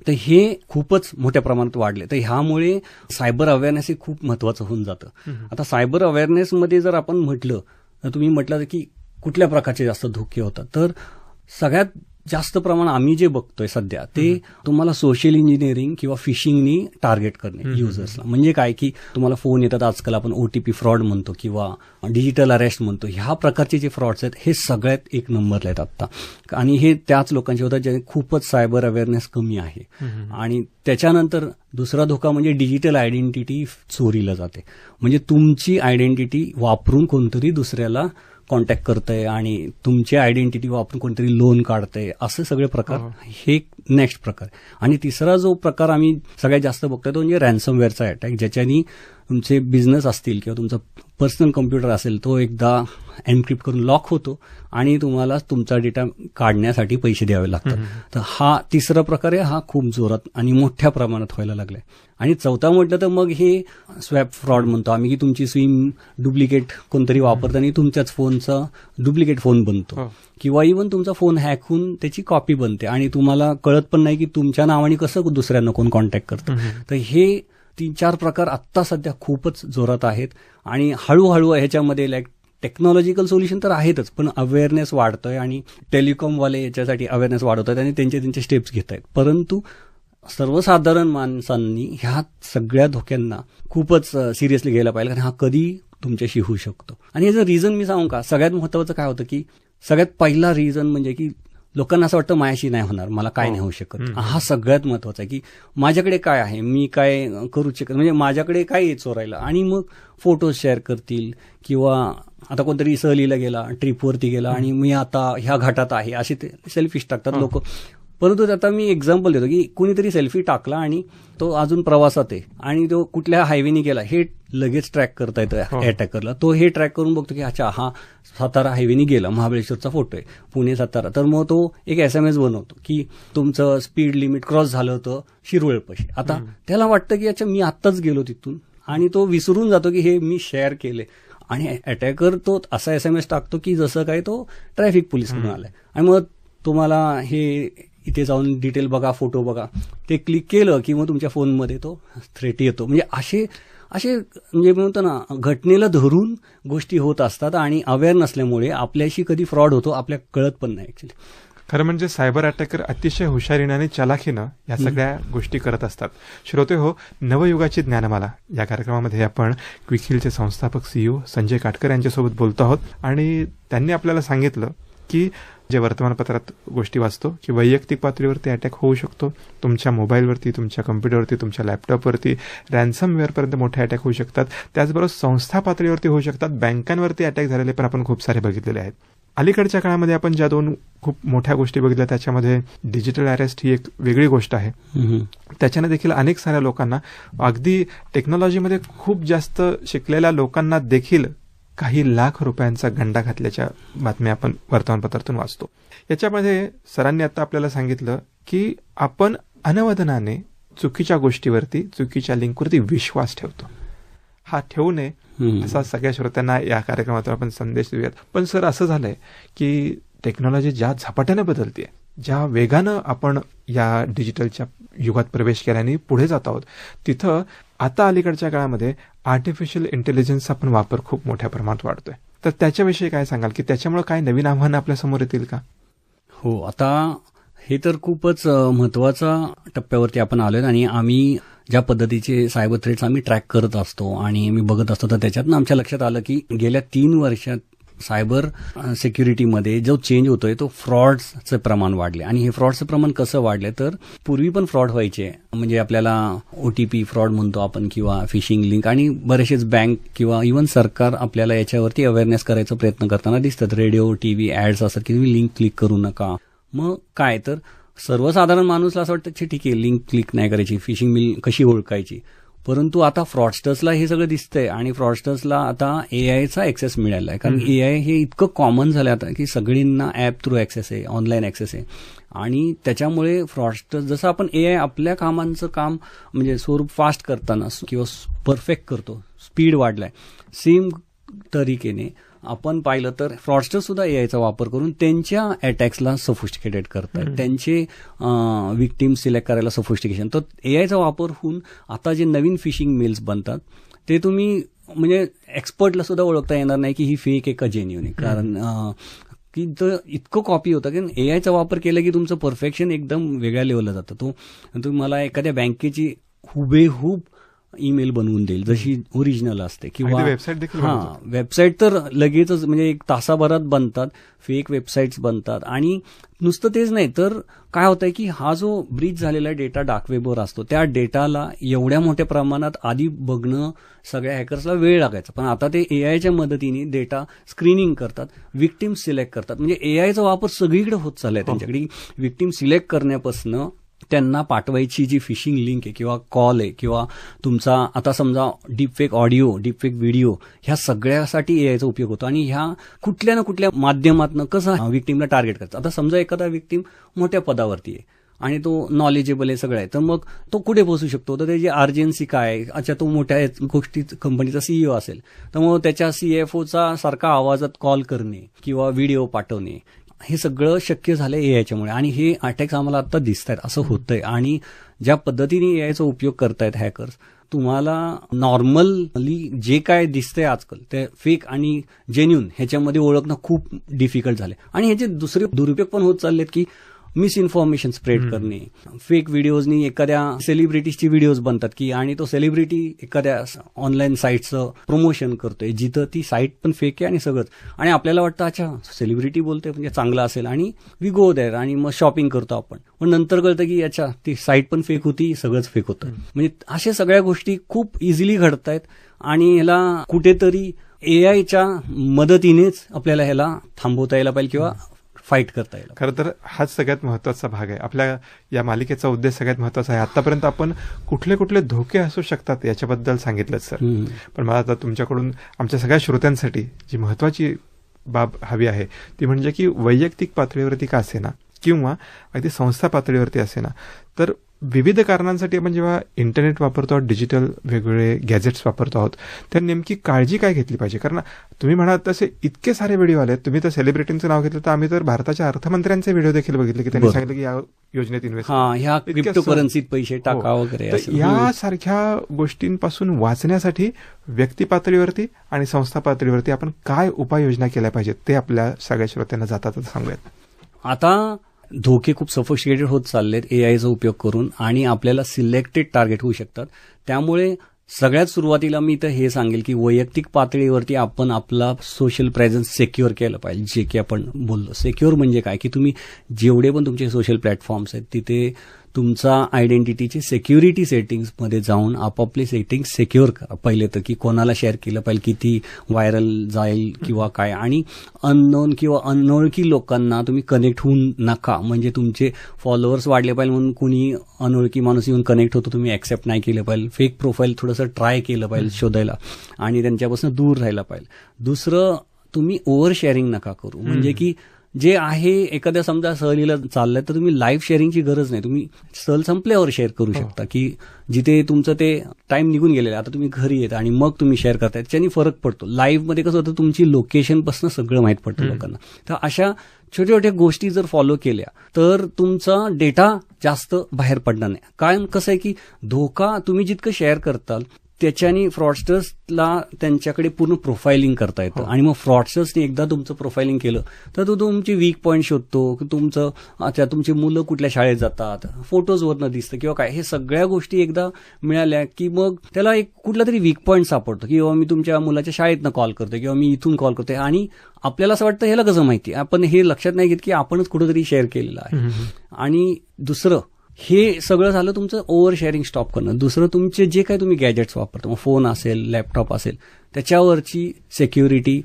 तर हे खूपच मोठ्या प्रमाणात वाढले. तर ह्यामुळे सायबर अवेअरनेस हे खूप महत्वाचं होऊन जातं. आता सायबर अवेअरनेसमध्ये जर आपण म्हटलं तर तुम्ही म्हटलं की कुठल्या प्रकारचे जास्त धोके होतात, तर सगळ्यात जास्त प्रमाण आम्ही जे बघतोय सध्या ते तुम्हाला सोशल इंजिनिअरिंग किंवा फिशिंगनी टार्गेट करणे युजर्सला. म्हणजे काय की तुम्हाला फोन येतात, आजकाल आपण OTP फ्रॉड म्हणतो किंवा डिजिटल अरेस्ट म्हणतो. ह्या प्रकारचे जे फ्रॉड्स आहेत हे सगळ्यात एक नंबरला आहेत आत्ता. आणि हे त्याच लोकांचे होतात ज्यांनी खूपच सायबर अवेअरनेस कमी आहे. आणि त्याच्यानंतर दुसरा धोका म्हणजे डिजिटल आयडेंटिटी चोरीला जाते. म्हणजे तुमची आयडेंटिटी वापरून कोणतरी दुसऱ्याला कॉन्टॅक्ट करतंय आणि तुमची आयडेंटिटी वापरून कोणतरी लोन काढतंय, असे सगळे प्रकार हे नेक्स्ट प्रकार. आणि तिसरा जो प्रकार आम्ही सगळ्यात जास्त बघतोय तो म्हणजे रॅन्समवेअरचा अटॅक, ज्याच्यानी तुमचे बिझनेस असतील किंवा तुमचा पर्सनल कम्प्युटर असेल तो एकदा एन्क्रिप्ट करून लॉक होतो आणि तुम्हाला तुमचा डेटा काढण्यासाठी पैसे द्यावे लागतात. तर हा तिसरा प्रकार आहे, हा खूप जोरात आणि मोठ्या प्रमाणात व्हायला लागलाय. आणि चौथा म्हटलं तर मग हे स्वॅप फ्रॉड म्हणतो आम्ही, की तुमची सिम डुप्लिकेट कोणतरी वापरतं आणि तुमच्याच फोनचा डुप्लिकेट फोन बनतो किंवा इव्हन तुमचा फोन हॅक होऊन त्याची कॉपी बनते आणि तुम्हाला कळत पण नाही की तुमच्या नावाने कसं दुसऱ्यांना कोण कॉन्टॅक्ट करतं. तर हे 3-4 प्रकार आत्ता सध्या खूपच जोरात आहेत आणि हळूहळू ह्याच्यामध्ये टेक्नॉलॉजिकल सोल्युशन तर आहेतच, पण अवेअरनेस वाढतोय आणि टेलिकॉमवाले याच्यासाठी अवेअरनेस वाढवत आहेत आणि त्यांचे स्टेप्स घेत आहेत. परंतु सर्वसाधारण माणसांनी ह्या सगळ्या धोक्यांना खूपच सिरियसली घ्यायला पाहिजे, कारण हा कधी तुमच्याशी होऊ शकतो. आणि याचं रिझन मी सांगू का, सगळ्यात महत्वाचं काय होतं की सगळ्यात पहिला रिझन म्हणजे की लोकांना असं वाटतं माझ्याशी नाही होणार, मला काय नाही होऊ शकत. हा सगळ्यात महत्वाचा आहे की माझ्याकडे काय आहे, मी काय करू शकत, म्हणजे माझ्याकडे काय आहे चोरायला. आणि मग फोटोज शेअर करतील किंवा आता कोणतरी सहलीला गेला, ट्रिपवरती गेला आणि मी आता ह्या घाटात आहे असे ते सेल्फीज टाकतात लोक. परंतु आता मी एक्झाम्पल देतो की कुणीतरी सेल्फी टाकला आणि तो अजून प्रवासात आहे आणि तो कुठल्या हायवेने गेला हे लगेच ट्रॅक करता येतं अटॅकरला. तो हे ट्रॅक करून बघतो की अच्छा हा सातारा हायवेने गेला, महाबळेश्वरचा फोटो आहे, पुणे सातारा. तर मग तो एक SMS बनवतो की तुमचं स्पीड लिमिट क्रॉस झालं होतं शिरवळपाशी. आता त्याला वाटतं की अच्छा मी आत्ताच गेलो तिथून, आणि तो विसरून जातो की हे मी शेअर केले. आणि अटॅकर तो असा SMS टाकतो की जसं काय तो ट्रॅफिक पोलीसकडून आलाय. आणि मग तुम्हाला हे इथे जाऊन डिटेल बघा, फोटो बघा, ते क्लिक केलं की मग तुमच्या फोनमध्ये तो थ्रेट येतो. म्हणजे असे म्हणजे म्हणतो ना, घटनेला धरून गोष्टी होत असतात आणि अवेअर नसल्यामुळे आपल्याशी कधी फ्रॉड होतो आपल्या कळत पण नाही ऍक्च्युली. खरं म्हणजे सायबर अटॅकर अतिशय हुशारीनं आणि चलाखीनं या सगळ्या गोष्टी करत असतात. श्रोते हो, नवयुगाची ज्ञानमाला या कार्यक्रमामध्ये आपण क्विकहिलचे संस्थापक CEO संजय काटकर यांच्यासोबत बोलतो आहोत. आणि त्यांनी आपल्याला सांगितलं की जे वर्तमानपत्रात गोष्टी वाचतो की वैयक्तिक पातळीवरती अटॅक होऊ शकतो, तुमच्या मोबाईलवरती, तुमच्या कम्प्युटरवरती, तुमच्या लॅपटॉपवरती रॅन्समवेअरपर्यंत मोठे अटॅक होऊ शकतात. त्याचबरोबर संस्था पातळीवरती होऊ शकतात. बँकांवरती अटॅक झालेले पण आपण खूप सारे बघितलेले आहेत. अलीकडच्या काळामध्ये आपण ज्या 2 खूप मोठ्या गोष्टी बघितल्या त्याच्यामध्ये डिजिटल अरेस्ट ही एक वेगळी गोष्ट आहे. त्याच्याने देखील अनेक साऱ्या लोकांना, अगदी टेक्नॉलॉजीमध्ये खूप जास्त शिकलेल्या लोकांना देखील काही लाख रुपयांचा गंडा घातल्याच्या बातम्या आपण वर्तमानपत्रातून वाचतो. याच्यामध्ये सरांनी आता आपल्याला सांगितलं की आपण अनवधनाने चुकीच्या गोष्टीवरती, चुकीच्या लिंकवरती विश्वास ठेवतो. हा ठेवू नये असा सगळ्या श्रोत्यांना या कार्यक्रमातून आपण संदेश देऊयात. पण सर, असं झालंय की टेक्नॉलॉजी ज्या झपाट्याने बदलतेय, ज्या वेगानं आपण या डिजिटलच्या युगात प्रवेश केल्याने पुढे जात आहोत, तिथं आता अलीकडच्या काळामध्ये आर्टिफिशियल इंटेलिजन्सचा पण वापर खूप मोठ्या प्रमाणात वाढतोय. तर त्याच्याविषयी काय सांगाल की त्याच्यामुळे काय नवीन आव्हानं आपल्या समोर येतील का? हो, आता हे तर खूपच महत्वाचा टप्प्यावरती आपण आलोय. आणि आम्ही ज्या पद्धतीचे सायबर थ्रेट्स आम्ही ट्रॅक करत असतो आणि मी बघत असतो, तर त्याच्यातनं आमच्या लक्षात आलं की गेल्या 3 वर्षात सायबर सिक्युरिटीमध्ये जो चेंज होतोय तो फ्रॉडचं प्रमाण वाढले. आणि हे फ्रॉडचं प्रमाण कसं वाढलंय, तर पूर्वी पण फ्रॉड व्हायचे, म्हणजे आपल्याला OTP फ्रॉड म्हणतो आपण किंवा फिशिंग लिंक, आणि बरेचसेच बँक किंवा इव्हन सरकार आपल्याला याच्यावरती अवेअरनेस करायचा प्रयत्न करताना दिसतात. रेडिओ, TV ऍड्स असतात की तुम्ही लिंक क्लिक करू नका. मग काय तर सर्वसाधारण माणूसला असं वाटतं ठीक आहे, लिंक क्लिक नाही करायची, फिशिंग मिल कशी ओळखायची. परंतु आता फ्रॉडस्टर्सला हे सगळं दिसतंय आणि फ्रॉडस्टर्सला आता AIचा ऍक्सेस मिळाला आहे. कारण AI हे इतकं कॉमन झालं आता की सगळ्यांना ऍप थ्रू ऍक्सेस आहे, ऑनलाईन ऍक्सेस आहे. आणि त्याच्यामुळे फ्रॉडस्टर्स, जसं आपण AI आपल्या कामांचं काम म्हणजे स्वरूप फास्ट करताना किंवा परफेक्ट करतो, स्पीड वाढलाय, सेम तरीकेने आपण पाहिलं तर फ्रॉडस्टर सुद्धा AIचा वापर करून त्यांच्या अटॅक्सला सफोस्टिकेटेड करतात, त्यांचे विक्टिम सिलेक्ट करायला सफोस्टिकेशन. तर AIचा वापर होऊन आता जे नवीन फिशिंग मेल्स बनतात ते तुम्ही म्हणजे एक्सपर्टला सुद्धा ओळखता येणार नाही की ही फेक आहे का जेन्युइन आहे. कारण की इतकं कॉपी होतं की AIचा वापर केला की तुमचं परफेक्शन एकदम वेगळ्या लेवलला जातं. तुम्ही मला एखाद्या बँकेची हुबेहूब ईमेल बनवून देईल जशी ओरिजिनल असते, किंवा वेबसाईट तर लगेचच म्हणजे 1 तासाभरात बनतात, फेक वेबसाईट्स बनतात. आणि नुसतं तेच नाही तर काय होतंय की हा जो ब्रीच झालेला डेटा डार्क वेबवर असतो, त्या डेटाला एवढ्या मोठ्या प्रमाणात आधी बघणं सगळ्या हॅकर्सला वेळ लागायचा. पण आता ते AIच्या मदतीने डेटा स्क्रीनिंग करतात, विक्टिम सिलेक्ट करतात. म्हणजे AIचा वापर सगळीकडे होत चाललाय त्यांच्याकडे. विक्टिम सिलेक्ट करण्यापासून त्यांना पाठवायची जी फिशिंग लिंक आहे किंवा कॉल आहे किंवा तुमचा आता समजा डीपफेक ऑडिओ, डीपफेक व्हिडिओ, ह्या सगळ्यासाठी AIचा उपयोग होतो. आणि ह्या कुठल्या ना कुठल्या माध्यमातून कसं विक्टिमला टार्गेट करतात. आता समजा एखादा विक्टिम मोठ्या पदावरती आहे आणि तो नॉलेजेबल आहे सगळं आहे, तर मग तो कुठे पोहोचू शकतो, तर त्याची अर्जन्सी काय आहे. अच्छा, तो मोठ्या गोष्टी कंपनीचा CEO असेल तर मग त्याच्या CFOचा सारखा आवाजात कॉल करणे किंवा व्हिडिओ पाठवणे, हे सगळं शक्य झालंय AIच्यामुळे. आणि हे अटॅक्स आम्हाला आता दिसत आहेत, असं होतंय. आणि ज्या पद्धतीने AIचा उपयोग करतायत हॅकर्स, तुम्हाला नॉर्मली जे काय दिसतंय आजकाल ते फेक आणि जेन्युन ह्याच्यामध्ये ओळखणं खूप डिफिकल्ट झाले. आणि ह्याचे दुसरे दुरुपयोग पण होत चाललेत की मिसइन्फॉर्मेशन स्प्रेड करणे, फेक व्हिडिओजनी एखाद्या सेलिब्रिटीजची व्हिडिओज बनतात की आणि तो सेलिब्रिटी एखाद्या ऑनलाईन साईटचं प्रमोशन करतोय जिथं ती साईट पण फेक आहे आणि सगळंच. आणि आपल्याला वाटतं अच्छा सेलिब्रिटी बोलतोय म्हणजे चांगलं असेल आणि वी गो देअर आणि मग शॉपिंग करतो आपण. पण नंतर कळतं की अच्छा ती साईट पण फेक होती, सगळंच फेक होतं. म्हणजे अशा सगळ्या गोष्टी खूप इझिली घडतायत आणि ह्याला कुठेतरी एआयच्या मदतीनेच आपल्याला ह्याला थांबवता यायला पाहिजे किंवा फाईट करता येईल. खरं तर हाच सगळ्यात महत्वाचा भाग आहे. आपल्या या मालिकेचा उद्देश सगळ्यात महत्वाचा आहे. आतापर्यंत आपण कुठले कुठले धोके असू शकतात याच्याबद्दल सांगितलं सर. पण मला आता तुमच्याकडून आमच्या सगळ्या श्रोत्यांसाठी जी महत्वाची बाब हवी आहे ती म्हणजे की वैयक्तिक पातळीवरती का असेना किंवा अगदी संस्था पातळीवरती असेना, तर विविध कारणांसाठी आपण जेव्हा इंटरनेट वापरतो आहोत, डिजिटल वेगवेगळे गॅजेट्स वापरतो आहोत, तर नेमकी काळजी काय घेतली पाहिजे? कारण तुम्ही म्हणाल तसे इतके सारे व्हिडिओ आले. तुम्ही तर सेलिब्रिटींचं नाव घेतलं, तर आम्ही तर भारताच्या अर्थमंत्र्यांचे व्हिडिओ देखील बघितले की त्यांनी सांगितलं की या योजनेत इन्व्हेस्ट, ह्या क्रिप्टोकरन्सीत पैसे टाका वगैरे. तर यासारख्या गोष्टींपासून वाचण्यासाठी व्यक्ती पातळीवरती आणि संस्था पातळीवरती आपण काय उपाययोजना केल्या पाहिजेत ते आपल्या सगळ्या श्रोत्यांना जातात सांगूयात. आता धोके खूप सफोस्टिकेटेड होत चाललेत एआयचा उपयोग करून आणि आपल्याला सिलेक्टेड टार्गेट होऊ शकतात. त्यामुळे सगळ्यात सुरुवातीला मी तर हे सांगेल की वैयक्तिक पातळीवरती आपण आपला सोशल प्रेझेन्स सिक्युअर केलं पाहिजे. जे की आपण बोललो सिक्युअर म्हणजे काय की तुम्ही जेवढे पण तुमचे सोशल प्लॅटफॉर्म्स आहेत तिथे तुमचा आयडेंटिटीचे सेक्युरिटी सेटिंग्समध्ये जाऊन आपापले सेटिंग्स सिक्युअर करा. पहिले तर की कोणाला शेअर केलं पाहिजे, किती व्हायरल जाईल किंवा काय. आणि अननोन किंवा अनोळखी लोकांना तुम्ही कनेक्ट होऊन नका. म्हणजे तुमचे फॉलोअर्स वाढले पाहिजे म्हणून कुणी अनोळखी माणूस येऊन कनेक्ट होतो तुम्ही ऍक्सेप्ट नाही केलं पाहिजे. फेक प्रोफाईल थोडंसं ट्राय केलं पाहिजे शोधायला आणि त्यांच्यापासून दूर राहायला पाहिजे. दुसरं, तुम्ही ओव्हर शेअरिंग नका करू. म्हणजे की जे आहे एखाद्या समजा सहलीला चाललंय तर तुम्ही लाईव्ह शेअरिंगची गरज नाही. तुम्ही सहल संपल्यावर शेअर करू शकता की जिथे तुमचं ते टाइम निघून गेलेलं आता तुम्ही घरी येता आणि मग तुम्ही शेअर करताय. त्याच्यानी फरक पडतो. लाईव्ह मध्ये कसं होतं तुमची लोकेशनपासून सगळं माहीत पडतं लोकांना. तर अशा छोट्या छोट्या गोष्टी जर फॉलो केल्या तर तुमचा डेटा जास्त बाहेर पडणार नाही. कारण कसं आहे की धोका तुम्ही जितकं शेअर करताल त्याच्यानी फ्रॉडस्टर्सला त्यांच्याकडे पूर्ण प्रोफाइलिंग करता येतं. आणि मग फ्रॉडस्टर्सने एकदा तुमचं प्रोफाइलिंग केलं तर तो तुमची वीक पॉईंट शोधतो की तुमचं अच्छा तुमची मुलं कुठल्या शाळेत जातात, फोटोजवरनं दिसतं किंवा काय. हे सगळ्या गोष्टी एकदा मिळाल्या की मग त्याला एक कुठला तरी वीक पॉईंट सापडतो किंवा मी तुमच्या मुलाच्या शाळेतनं कॉल करतोय किंवा मी इथून कॉल करतोय. आणि आपल्याला असं वाटतं ह्याला कसं माहिती, आपण हे लक्षात नाही घेत की आपणच कुठेतरी शेअर केलेलं आहे. आणि दुसरं, हे सगळं झालं तुमचं ओव्हर शेअरिंग स्टॉप करणं. दुसरं, तुमचे जे काही तुम्ही गॅजेट्स वापरता, मग फोन असेल, लॅपटॉप असेल, त्याच्यावरची सिक्युरिटी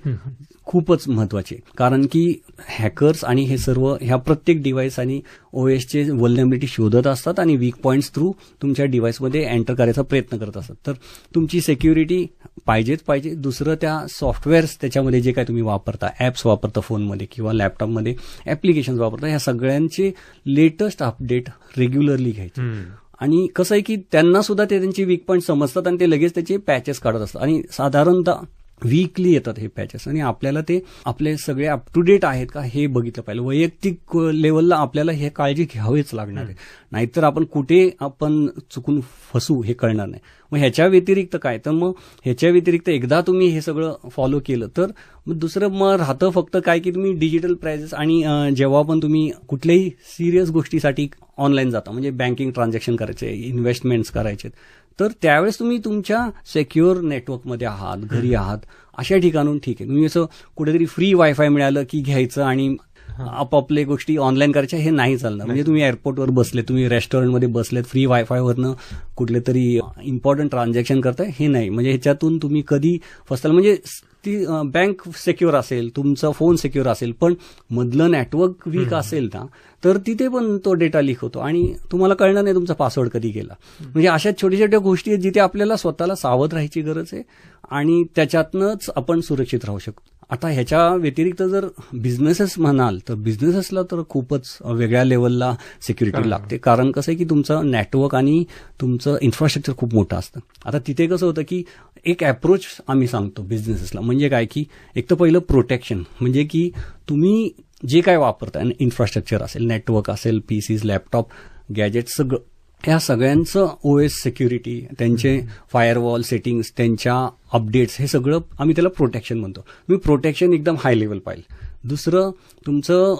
खूपच महत्वाची. कारण की हॅकर्स आणि हे सर्व ह्या प्रत्येक डिव्हाइस आणि ओएसचे व्हल्नरेबिलिटी शोधत असतात आणि वीक पॉईंट्स थ्रू तुमच्या डिव्हाइसमध्ये एंटर करायचा प्रयत्न करत असतात. तर तुमची सिक्युरिटी पाहिजेच पाहिजे. दुसरं, त्या सॉफ्टवेअर्स त्याच्यामध्ये जे काय तुम्ही वापरता, ऍप्स वापरता फोनमध्ये किंवा लॅपटॉपमध्ये ऍप्लिकेशन्स वापरता, ह्या सगळ्यांचे लेटेस्ट अपडेट रेग्युलरली घ्यायचे. आणि कसं आहे की त्यांना सुद्धा ते त्यांचे वीक पॉईंट समजतात आणि ते लगेच त्याचे पॅचेस काढत असतात. आणि साधारणतः वीकली येतात हे पॅचेस आणि आपल्याला ते आपले सगळे अप टू डेट आहेत का हे बघितलं पाहिजे. वैयक्तिक लेवलला आपल्याला हे काळजी घ्यावीच लागणार आहे. नाहीतर आपण कुठे आपण चुकून फसू हे कळणार नाही. मग ह्याच्या व्यतिरिक्त काय, तर मग ह्याच्या व्यतिरिक्त एकदा तुम्ही हे सगळं फॉलो केलं तर दुसरं मग राहतं फक्त काय की तुम्ही डिजिटल प्राइजेस. आणि जेव्हा पण तुम्ही कुठल्याही सिरियस गोष्टीसाठी ऑनलाईन जाता, म्हणजे बँकिंग ट्रान्झॅक्शन करायचे, इन्व्हेस्टमेंट्स करायचे, तर त्यावेळेस तुम्ही तुमच्या सेक्युअर नेटवर्कमध्ये आहात, घरी आहात, अशा ठिकाणून ठीक आहे. तुम्ही असं कुठेतरी फ्री वायफाय मिळालं की घ्यायचं आणि आपापले गोष्टी ऑनलाईन करायच्या, हे नाही चालणार. म्हणजे तुम्ही एअरपोर्टवर बसले, तुम्ही रेस्टॉरंटमध्ये बसलेत, फ्री वायफायवरनं कुठले तरी इम्पॉर्टंट ट्रान्झॅक्शन करताय, हे नाही. म्हणजे ह्याच्यातून तुम्ही कधी फसताल. म्हणजे ती बँक सिक्युअर असेल, तुमचा फोन सिक्युअर असेल, पण मधलं नेटवर्क वीक असेल ना, तर तिथे पण तो डेटा लीक होतो आणि तुम्हाला कळणार नाही तुमचा पासवर्ड कधी गेला. म्हणजे अशा छोट्या छोट्या गोष्टी आहेत जिथे आपल्याला स्वतःला सावध राहायची गरज आहे आणि त्याच्यातनंच आपण सुरक्षित राहू शकतो. आता ह्याच्या व्यतिरिक्त जर बिझनेसेस म्हणाल तर बिझनेसेसला तर खूपच वेगळ्या लेवलला सिक्युरिटी लागते. कारण कसं आहे की तुमचं नेटवर्क आणि तुमचं इन्फ्रास्ट्रक्चर खूप मोठं असतं. आता तिथे कसं होतं की एक अप्रोच आम्ही सांगतो बिझनेसेसला, म्हणजे काय की एक तर पहिलं प्रोटेक्शन, म्हणजे की तुम्ही जे काय वापरताय, इन्फ्रास्ट्रक्चर असेल, नेटवर्क असेल, पीसीज, लॅपटॉप, गॅजेट, सगळं ह्या सगळ्यांचं OS सिक्युरिटी, त्यांचे फायरवॉल सेटिंग्स, त्यांच्या अपडेट्स, हे सगळं आम्ही त्याला प्रोटेक्शन म्हणतो. तुम्ही प्रोटेक्शन एकदम हाय लेवल पाहिजे. दुसरं तुमचं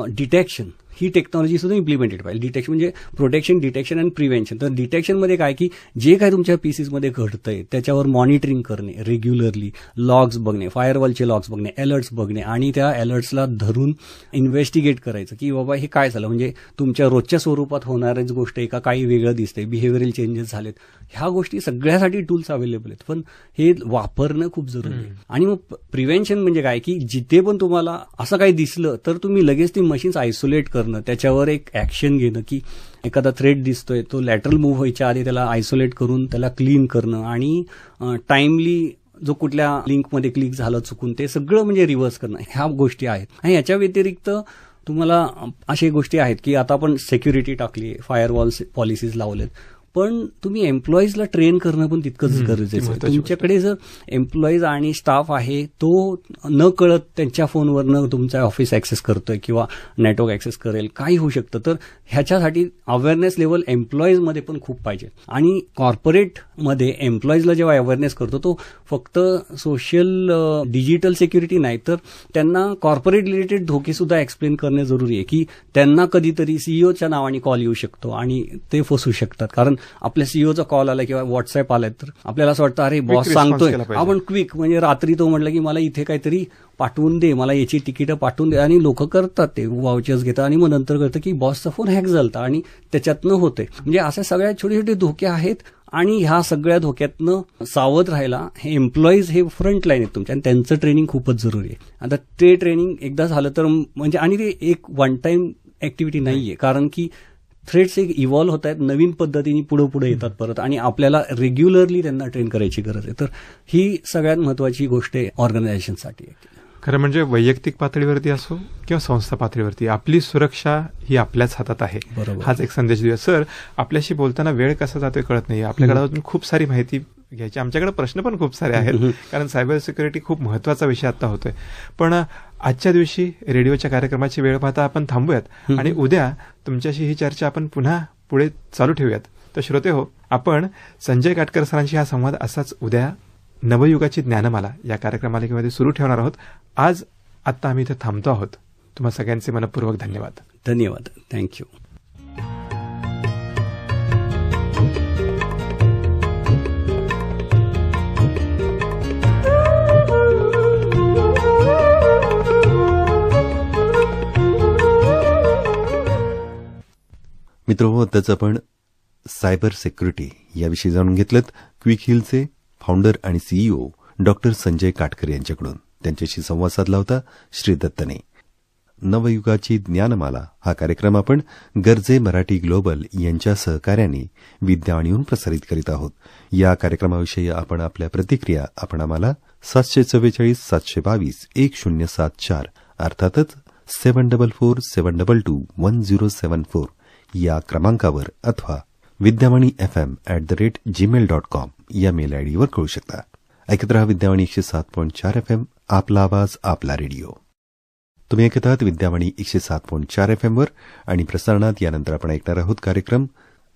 डिटेक्शन, ही टेक्नॉलॉजी सुद्धा इम्प्लिमेंटेड पाहिजे. डिटेक्शन म्हणजे प्रोटेक्शन, डिटेक्शन आणि प्रिव्हेन्शन. तर डिटेक्शनमध्ये काय की जे काय तुमच्या पीसीजमध्ये घडतंय त्याच्यावर मॉनिटरिंग करणे, रेग्युलरली लॉग्स बघणे, फायरवॉलचे लॉग्स बघणे, अलर्ट्स बघणे आणि त्या अलर्ट्सला धरून इन्व्हेस्टिगेट करायचं की बाबा हे काय झालं, म्हणजे तुमच्या रोजच्या स्वरूपात होणारच गोष्ट आहे का, काही वेगळं दिसतंय, बिहेवियरल चेंजेस झालेत. ह्या गोष्टी सगळ्यासाठी टूल्स अवेलेबल आहेत, पण हे वापरणं खूप जरुरी आहे. आणि मग प्रिव्हेन्शन म्हणजे काय की जिथे पण तुम्हाला असं काही दिसलं तर तुम्ही लगेच ती मशीन्स आयसोलेट करणं, त्याच्यावर एक ऍक्शन घेणं की एखादा थ्रेट दिसतोय तो लॅटरल मूव्ह व्हायच्या आधी त्याला आयसोलेट करून त्याला क्लीन करणं आणि टाइमली जो कुठल्या लिंकमध्ये क्लिक झालं चुकून ते सगळं म्हणजे रिव्हर्स करणं, ह्या गोष्टी आहेत. आणि याच्या व्यतिरिक्त तुम्हाला अशा गोष्टी आहेत की आता आपण सिक्युरिटी टाकली, फायरवॉल पॉलिसीज लावलेत, पण तुम्ही एम्प्लॉईजला ट्रेन करणं पण तितकंच गरजेचं आहे. तुमच्याकडे जर एम्प्लॉईज आणि स्टाफ आहे तो न कळत त्यांच्या फोनवरनं तुमचा ऑफिस ऍक्सेस करतोय किंवा नेटवर्क ऍक्सेस करेल, काही होऊ शकतं. तर ह्याच्यासाठी अवेअरनेस लेवल एम्प्लॉईजमध्ये पण खूप पाहिजे. आणि कॉर्पोरेटमध्ये एम्प्लॉईजला जेव्हा अवेअरनेस करतो तो फक्त सोशल डिजिटल सिक्युरिटी नाही, तर त्यांना कॉर्पोरेट रिलेटेड धोके सुद्धा एक्सप्लेन करणे जरुरी आहे की त्यांना कधीतरी सीईओच्या नावाने कॉल येऊ शकतो आणि ते फसू शकतात. कारण आपल्या सीईओचा कॉल आला किंवा व्हॉट्सअप आलाय तर आपल्याला असं वाटतं अरे बॉस सांगतोय, आपण क्विक म्हणजे रात्री तो म्हटलं की मला इथे काहीतरी पाठवून दे, मला याची तिकीटं पाठवून दे, आणि लोक करतात ते वाउचर्स घेतात आणि मग नंतर कळतं की बॉसचा फोन हॅक झाला आणि त्याच्यातनं होते. म्हणजे अशा सगळ्या छोटे छोटे धोके आहेत आणि ह्या सगळ्या धोक्यातनं सावध राहायला हे एम्प्लॉईज हे फ्रंट लाईन आहेत तुमच्या, आणि त्यांचं ट्रेनिंग खूपच जरुरी आहे. आता ते ट्रेनिंग एकदा झालं तर म्हणजे, आणि ते एक वन टाइम ऍक्टिव्हिटी नाहीये, कारण की थ्रेड्स एक इव्हॉल्व्ह होत आहेत, नवीन पद्धतीने पुढे येतात परत, आणि आपल्याला रेग्युलरली त्यांना ट्रेन करायची गरज आहे. तर ही सगळ्यात महत्वाची गोष्ट आहे ऑर्गनायझेशनसाठी. खरं म्हणजे वैयक्तिक पातळीवरती असो किंवा संस्था पातळीवरती आपली सुरक्षा ही आपल्याच हातात आहे, हाच एक संदेश देऊया. सर, आपल्याशी बोलताना वेळ कसा जातोय कळत नाही. आपल्याकडे अजून खूप सारी माहिती घ्यायची, आमच्याकडे प्रश्न पण खूप सारे आहेत, कारण सायबर सिक्युरिटी खूप महत्वाचा विषय आता होतोय. पण आजच्या दिवशी रेडिओच्या कार्यक्रमाची वेळ पाहता आपण थांबूयात आणि उद्या तुमच्याशी ही चर्चा आपण पुन्हा पुढे चालू ठेवूयात. तर श्रोते हो, आपण संजय काटकर सरांशी हा संवाद असाच उद्या नवयुगाची ज्ञानमाला या कार्यक्रमालिकेमध्ये सुरू ठेवणार आहोत. आज आत्ता आम्ही इथे थांबतो आहोत. तुम्हा सगळ्यांचे मनपूर्वक धन्यवाद. धन्यवाद. थँक्यू. मित्रहो, आताच आपण सायबर सिक्युरिटी याविषयी जाणून घेतलं क्विक हिलचे फाउंडर आणि सीईओ डॉक्टर संजय काटकर यांच्याकडून. त्यांच्याशी संवाद साधला होता श्री दत्तने. नवयुगाची ज्ञानमाला हा कार्यक्रम आपण गरजे मराठी ग्लोबल यांच्या सहकार्याने विद्यावाणीहून प्रसारित करीत आहोत. या कार्यक्रमाविषयी आपण आपल्या प्रतिक्रिया आपण आम्हाला 744-722-1074 अर्थातच 7447221074 या क्रमांकावर अथवा vidyawani.fm@gmail.com या मेल आयडीवर कळू शकता. ऐकत रहा विद्यावाणी 107.4 FM, आपला आवाज आपला रेडिओ. तुम्ही ऐकत आहात विद्यावाणी 107.4 FM वर, आणि प्रसारणात यानंतर आपण ऐकणार आहोत कार्यक्रम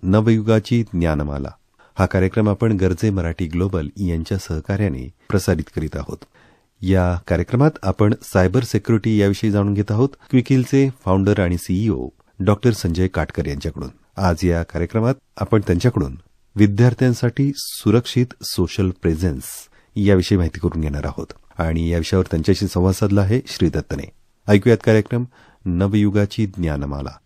नवयुगाची ज्ञानमाला. हा कार्यक्रम आपण गरजे मराठी ग्लोबल यांच्या सहकार्याने प्रसारित करीत आहोत. या कार्यक्रमात आपण सायबर सिक्युरिटी याविषयी जाणून घेत आहोत क्विकिलचे फाउंडर आणि सीईओ डॉक्टर संजय काटकर यांच्याकडून. आज या कार्यक्रमात आपण त्यांच्याकडून विद्यार्थ्यांसाठी सुरक्षित सोशल प्रेझेन्स याविषयी माहिती करून घेणार आहोत, आणि या विषयावर त्यांच्याशी संवाद साधला आहे श्री दत्तने. ऐकूयात कार्यक्रम नवयुगाची ज्ञानमाला.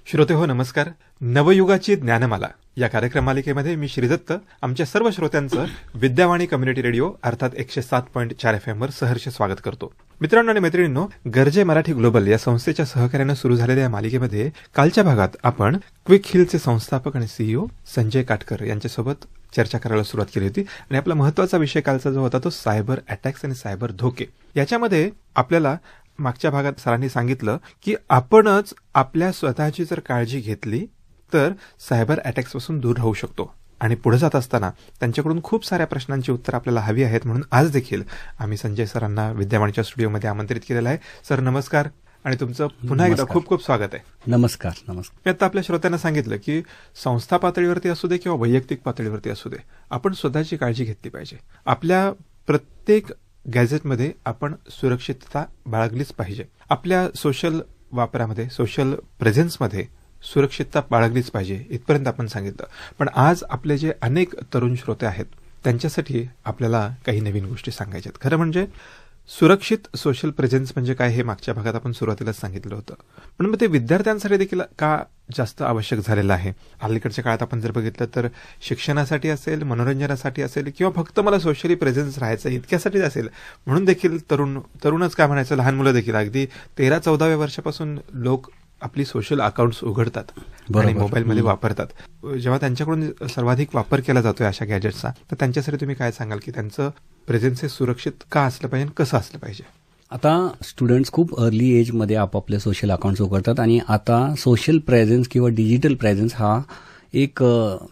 श्रोते हो, नमस्कार. नवयुगाची ज्ञानमाला या कार्यक्रमालिकेमध्ये मी श्रीदत्त आमच्या सर्व श्रोत्यांचं विद्यावाणी कम्युनिटी रेडिओ अर्थात 107.4 FM वर सहर्ष स्वागत करतो. मित्रांनो आणि मैत्रिणींनो, गरजे मराठी ग्लोबल या संस्थेच्या सहकार्यानं सुरू झालेल्या या मालिकेमध्ये कालच्या भागात आपण क्विक हिलचे संस्थापक आणि सीईओ संजय काटकर यांच्यासोबत चर्चा करायला सुरुवात केली होती, आणि आपला महत्वाचा विषय कालचा जो होता तो सायबर अटॅक्स आणि सायबर धोके. याच्यामध्ये आपल्याला मागच्या भागात सरांनी सांगितलं की आपणच आपल्या स्वतःची जर काळजी घेतली तर सायबर अटॅक्सपासून दूर राहू शकतो. आणि पुढे जात असताना त्यांच्याकडून खूप साऱ्या प्रश्नांची उत्तरं आपल्याला हवी आहेत, म्हणून आज देखील आम्ही संजय सरांना विद्यावाणीच्या स्टुडिओमध्ये आमंत्रित केलेलं आहे. सर नमस्कार आणि तुमचं पुन्हा एकदा खूप खूप स्वागत आहे. नमस्कार. नमस्कार. मी आता आपल्या श्रोत्यांना सांगितलं की संस्था पातळीवरती असू दे किंवा वैयक्तिक पातळीवरती असू दे, आपण स्वतःची काळजी घेतली पाहिजे. आपल्या प्रत्येक गॅजेटमध्ये आपण सुरक्षितता बाळगलीच पाहिजे. आपल्या सोशल वापरामध्ये, सोशल प्रेझेन्समध्ये सुरक्षितता बाळगलीच पाहिजे, इथपर्यंत आपण सांगितलं. पण आज आपले जे अनेक तरुण श्रोते आहेत त्यांच्यासाठी आपल्याला काही नवीन गोष्टी सांगायच्या आहेत. खरं म्हणजे सुरक्षित सोशल प्रेझेन्स म्हणजे काय हे मागच्या भागात आपण सुरुवातीलाच सांगितलं होतं. पण मग ते विद्यार्थ्यांसाठी देखील का जास्त आवश्यक झालेलं आहे? अलीकडच्या काळात आपण जर बघितलं तर शिक्षणासाठी असेल, मनोरंजनासाठी असेल किंवा फक्त मला सोशली प्रेझेन्स राहायचं इतक्यासाठी असेल म्हणून देखील तरुणच काय म्हणायचं, लहान मुलं देखील अगदी 13-14व्या वर्षापासून लोक आपली सोशल अकाउंट्स उघडतात आणि मोबाईलमध्ये वापरतात. जेव्हा त्यांच्याकडून सर्वाधिक वापर केला जातोय अशा गॅजेट्सचा, तर त्यांच्यासाठी तुम्ही काय सांगाल की त्यांचं प्रेझेन्स हे सुरक्षित का असलं पाहिजे, कसं असलं पाहिजे? आता स्टुडंट्स खूप अर्ली एजमध्ये आपापले सोशल अकाउंट्स उघडतात आणि आता सोशल प्रेझेन्स किंवा डिजिटल प्रेझेन्स हा एक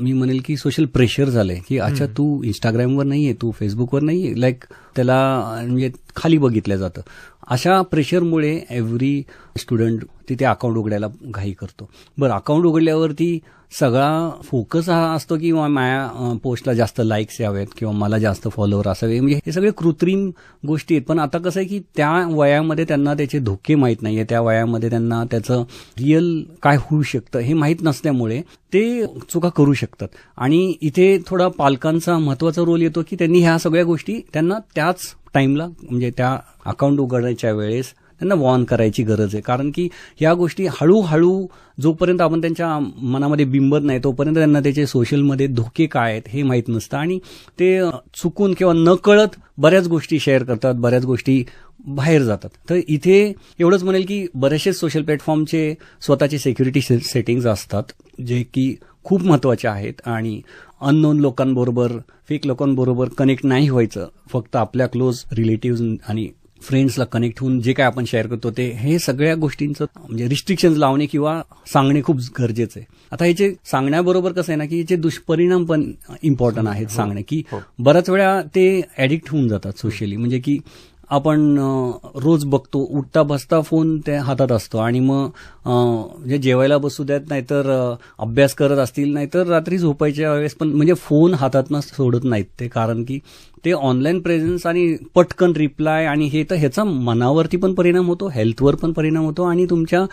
मी म्हणेल की सोशल प्रेशर झालंय की अच्छा तू इंस्टाग्रामवर नाहीये, तू फेसबुकवर नाहीये, लाईक त्याला म्हणजे खाली बघितलं जातं. अशा प्रेशरमुळे एव्हरी स्टुडंट तिथे अकाउंट उघडायला घाई करतो. बरं, अकाउंट उघडल्यावरती सगळा फोकस हा असतो की माझ्या पोस्टला जास्त लाईक्स यावेत किंवा मला जास्त फॉलोअर असावे, म्हणजे हे सगळे कृत्रिम गोष्टी आहेत. पण आता कसं आहे की त्या वयामध्ये त्यांना त्याचे धोके माहीत नाहीये, त्या वयामध्ये त्यांना त्याचं रिअल काय होऊ शकतं हे माहीत नसल्यामुळे ते चुका करू शकतात. आणि इथे थोडा पालकांचा महत्वाचा रोल येतो की त्यांनी ह्या सगळ्या गोष्टी त्यांना त्याच टाइमला म्हणजे त्या अकाउंट उघडण्याच्या वेळेस त्यांना वॉर्न करायची गरज आहे. कारण की ह्या गोष्टी हळूहळू जोपर्यंत आपण त्यांच्या मनामध्ये बिंबत नाही तोपर्यंत त्यांना त्याचे सोशलमध्ये धोके काय आहेत हे माहीत नसतं आणि ते चुकून किंवा न कळत बऱ्याच गोष्टी शेअर करतात, बऱ्याच गोष्टी बाहेर जातात. तर इथे एवढंच म्हणेल की बरेचसे सोशल प्लॅटफॉर्मचे स्वतःचे सिक्युरिटी सेटिंग्ज असतात जे की खूप महत्वाचे आहेत आणि अननोन लोकांबरोबर, फेक लोकांबरोबर कनेक्ट नाही व्हायचं. फक्त आपल्या क्लोज रिलेटिव्ह आणि फ्रेंड्सला कनेक्ट होऊन जे काय आपण शेअर करतो ते हे सगळ्या गोष्टींचं म्हणजे रिस्ट्रिक्शन्स लावणे किंवा सांगणे खूप गरजेचं आहे. आता ह्याचे सांगण्याबरोबर कसं आहे ना की याचे दुष्परिणाम पण इम्पॉर्टंट आहेत सांगणे, की बऱ्याच वेळा ते ऍडिक्ट होऊन जातात सोशली. म्हणजे की आपण रोज बघतो उठता बसता फोन त्या हातात असतो आणि मग म्हणजे जेवायला बसू द्यात, नाहीतर अभ्यास करत असतील, नाहीतर रात्री झोपायच्या वेळेस पण म्हणजे फोन हातातनं सोडत नाहीत ते. कारण की ते ऑनलाईन प्रेझेन्स आणि पटकन रिप्लाय आणि हे तर ह्याचा मनावरती पण परिणाम होतो, हेल्थवर पण परिणाम होतो आणि तुमच्या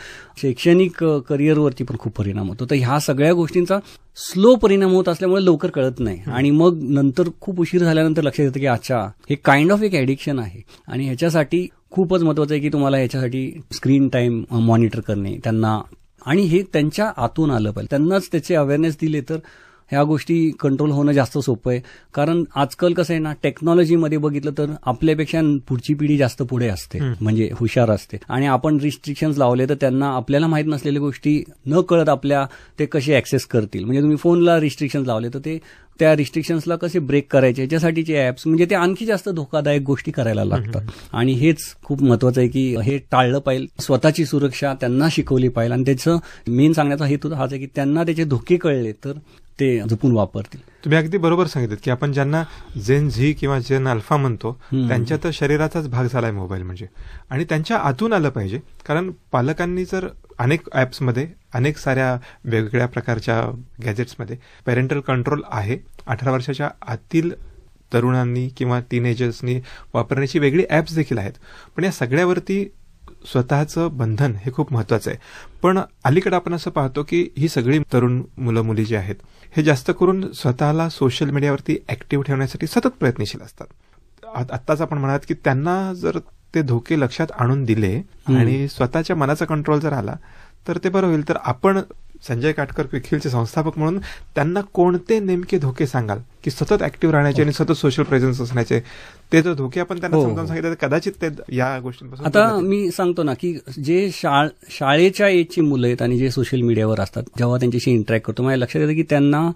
शैक्षणिक करिअरवरती पण खूप परिणाम होतो. तर ह्या सगळ्या गोष्टींचा स्लो परिणाम होत असल्यामुळे लवकर कळत नाही आणि मग नंतर खूप उशीर झाल्यानंतर लक्षात येतं की अच्छा हे काइंड ऑफ एक ऍडिक्शन आहे. आणि ह्याच्यासाठी खूपच महत्वाचं आहे की तुम्हाला ह्याच्यासाठी स्क्रीन टाइम मॉनिटर करणे त्यांना, आणि हे त्यांच्या आतून आलं पाहिजे. त्यांनाच त्याचे अवेअरनेस दिले तर ह्या गोष्टी कंट्रोल होणं जास्त सोपं आहे. कारण आजकाल कसं आहे ना, टेक्नॉलॉजीमध्ये बघितलं तर आपल्यापेक्षा पुढची पिढी जास्त पुढे असते, म्हणजे हुशार असते. आणि आपण रिस्ट्रिक्शन्स लावले तर त्यांना आपल्याला माहीत नसलेल्या गोष्टी न कळत आपल्या ते कसे ऍक्सेस करतील. म्हणजे तुम्ही फोनला रिस्ट्रिक्शन्स लावले तर ते त्या रिस्ट्रिक्शन्सला कसे ब्रेक करायचे याच्यासाठीचे ऍप्स म्हणजे ते आणखी जास्त धोकादायक गोष्टी करायला लागतात. आणि हेच खूप महत्वाचं आहे की हे टाळलं पाहिजे. स्वतःची सुरक्षा त्यांना शिकवली पाहिजे आणि त्याचं मेन सांगण्याचा हेतू हाच आहे की त्यांना त्याचे धोके कळले तर ते जपून वापरतील. तुम्ही अगदी बरोबर सांगितलं की आपण ज्यांना जेन झी किंवा जेन अल्फा म्हणतो त्यांच्या तर शरीराचाच भाग झालाय मोबाईल म्हणजे, आणि त्यांच्या आतून आलं पाहिजे. कारण पालकांनी जर अनेक ॲप्समध्ये, अनेक साऱ्या वेगवेगळ्या प्रकारच्या गॅजेट्समध्ये पॅरेंटल कंट्रोल आहे, 18 वर्षाच्या आतील तरुणांनी किंवा टीनेजर्सनी वापरण्याची वेगळी ॲप्स देखील आहेत. पण या सगळ्यावरती स्वतःचं बंधन हे खूप महत्वाचं आहे. पण अलीकडे आपण असं पाहतो की ही सगळी तरुण मुलं मुली जी आहेत हे जास्त करून स्वतःला सोशल मीडियावरती ऍक्टिव्ह ठेवण्यासाठी सतत प्रयत्नशील असतात. आत्ताच आपण म्हणालात की त्यांना जर ते धोके लक्षात आणून दिले आणि स्वतःच्या मनाचा कंट्रोल जर आला तर ते बरं होईल. तर आपण संजय काटकर क्विक हिलचे संस्थापक म्हणून त्यांना कोणते नेमके धोके सांगाल की सतत ऍक्टिव्ह राहण्याचे आणि सतत सोशल प्रेझेन्स असण्याचे, ते जर धोके आपण त्यांना समजावून सांगितलं तर कदाचित ते या गोष्टींपासून. आता मी सांगतो ना की जे शाळेच्या एजची मुलं आहेत आणि जे सोशल मीडियावर असतात, जेव्हा त्यांच्याशी इंटरॅक्ट करतो, माझ्या लक्षात येतं की त्यांना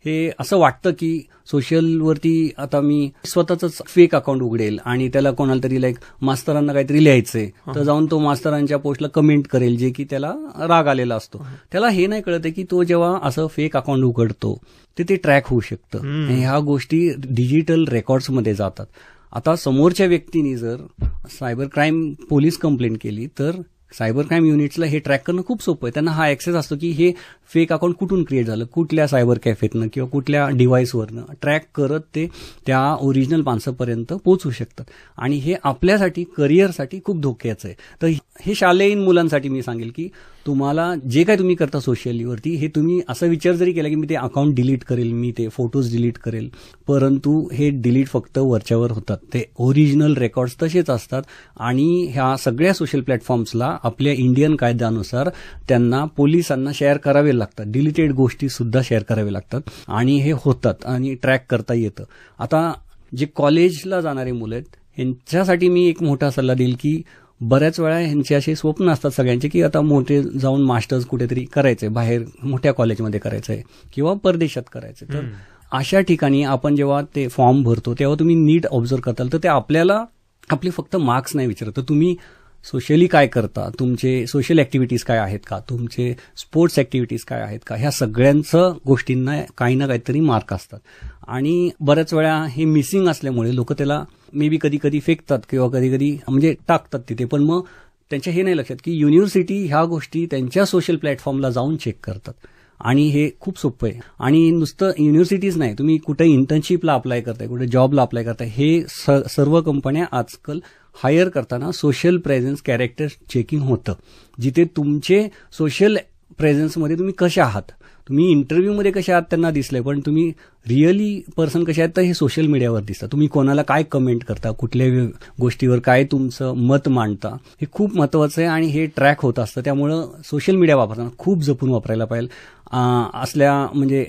हे असं वाटतं की सोशलवरती आता मी स्वतःच फेक अकाउंट उघडेल आणि त्याला कोणाला तरी लाईक मास्तरांना काहीतरी लिहायचंय तर जाऊन तो मास्तरांच्या पोस्टला कमेंट करेल, जे की त्याला राग आलेला असतो. त्याला हे नाही कळत की तो जेव्हा असं फेक अकाउंट उघडतो ते ट्रॅक होऊ शकतं. ह्या गोष्टी डिजिटल रेकॉर्ड्समध्ये जातात. आता समोरच्या व्यक्तीने जर सायबर क्राईम पोलीस कंप्लेंट केली तर सायबर क्राईम युनिट्सला हे ट्रॅक करणं खूप सोपं आहे. त्यांना हा ऍक्सेस असतो की हे फेक अकाउंट कुठून क्रिएट झालं, कुठल्या सायबर कॅफेतनं किंवा कुठल्या डिव्हाइसवरनं ट्रॅक करत ते त्या ओरिजिनल माणसापर्यंत पोहोचू शकतात. आणि हे आपल्यासाठी करिअरसाठी खूप धोक्याचं आहे. तर हे शालेयीन मुलांसाठी मी सांगेल की तुम्हाला जे काय तुम्ही करता सोशलीवरती, हे तुम्ही असा विचार जरी केला की मी ते अकाउंट डिलीट करेल, मी ते फोटोज डिलीट करेल, परंतु हे डिलीट फक्त वरच्यावर होतात. ते ओरिजिनल रेकॉर्ड्स तसेच असतात. आणि ह्या सगळ्या सोशल प्लॅटफॉर्म्सला आपल्या इंडियन कायद्यानुसार त्यांना पोलिसांना शेअर करावे लागतात. डिलीटेड गोष्टी सुद्धा शेअर करावे लागतात आणि हे होतात आणि ट्रॅक करता येतं. आता जे कॉलेजला जाणारे मुलं आहेत यांच्यासाठी मी एक मोठा सल्ला देईल की बऱ्याच वेळा ह्यांचे असे स्वप्न असतात सगळ्यांचे की आता मोठे जाऊन मास्टर्स कुठेतरी करायचंय, बाहेर मोठ्या कॉलेजमध्ये करायचंय किंवा परदेशात करायचंय. तर अशा ठिकाणी आपण जेव्हा ते फॉर्म भरतो तेव्हा तुम्ही नीट ऑब्झर्व करताल तर ते आपल्याला आपले फक्त मार्क्स नाही विचारत, तर तुम्ही सोशली काय करता, तुमचे सोशल ऍक्टिव्हिटीज काय आहेत का, तुमचे स्पोर्ट्स ऍक्टिव्हिटीज काय आहेत का, ह्या सगळ्यांचं गोष्टींना काही ना काहीतरी मार्क असतात. आणि बऱ्याच वेळा हे मिसिंग असल्यामुळे लोक त्याला मे बी कधी कधी फेकतात किंवा कधी कधी म्हणजे टाकतात तिथे, पण मग त्यांच्या हे नाही लक्षात की युनिव्हर्सिटी ह्या गोष्टी त्यांच्या सोशल प्लॅटफॉर्मला जाऊन चेक करतात. आणि हे खूप सोपं आहे. आणि नुसतं युनिव्हर्सिटीज नाही, तुम्ही कुठे इंटर्नशिपला अप्लाय करताय, कुठे जॉबला अप्लाय करताय, हे सर्व कंपन्या आजकाल हायर करताना सोशल प्रेझेन्स कॅरेक्टर चेकिंग होतं. जिथे तुमचे सोशल प्रेझेन्समध्ये तुम्ही कसे आहात, तुम्ही इंटरव्ह्यूमध्ये कसे आहात त्यांना दिसलंय, पण तुम्ही रिअली पर्सन कसे आहात तर हे सोशल मीडियावर दिसतं. तुम्ही कोणाला काय कमेंट करता, कुठल्या गोष्टीवर काय तुमचं मत मांडता, हे खूप महत्वाचं आहे आणि हे ट्रॅक होत असतं. त्यामुळं सोशल मीडिया वापरताना खूप जपून वापरायला पाहिजे. असल्या म्हणजे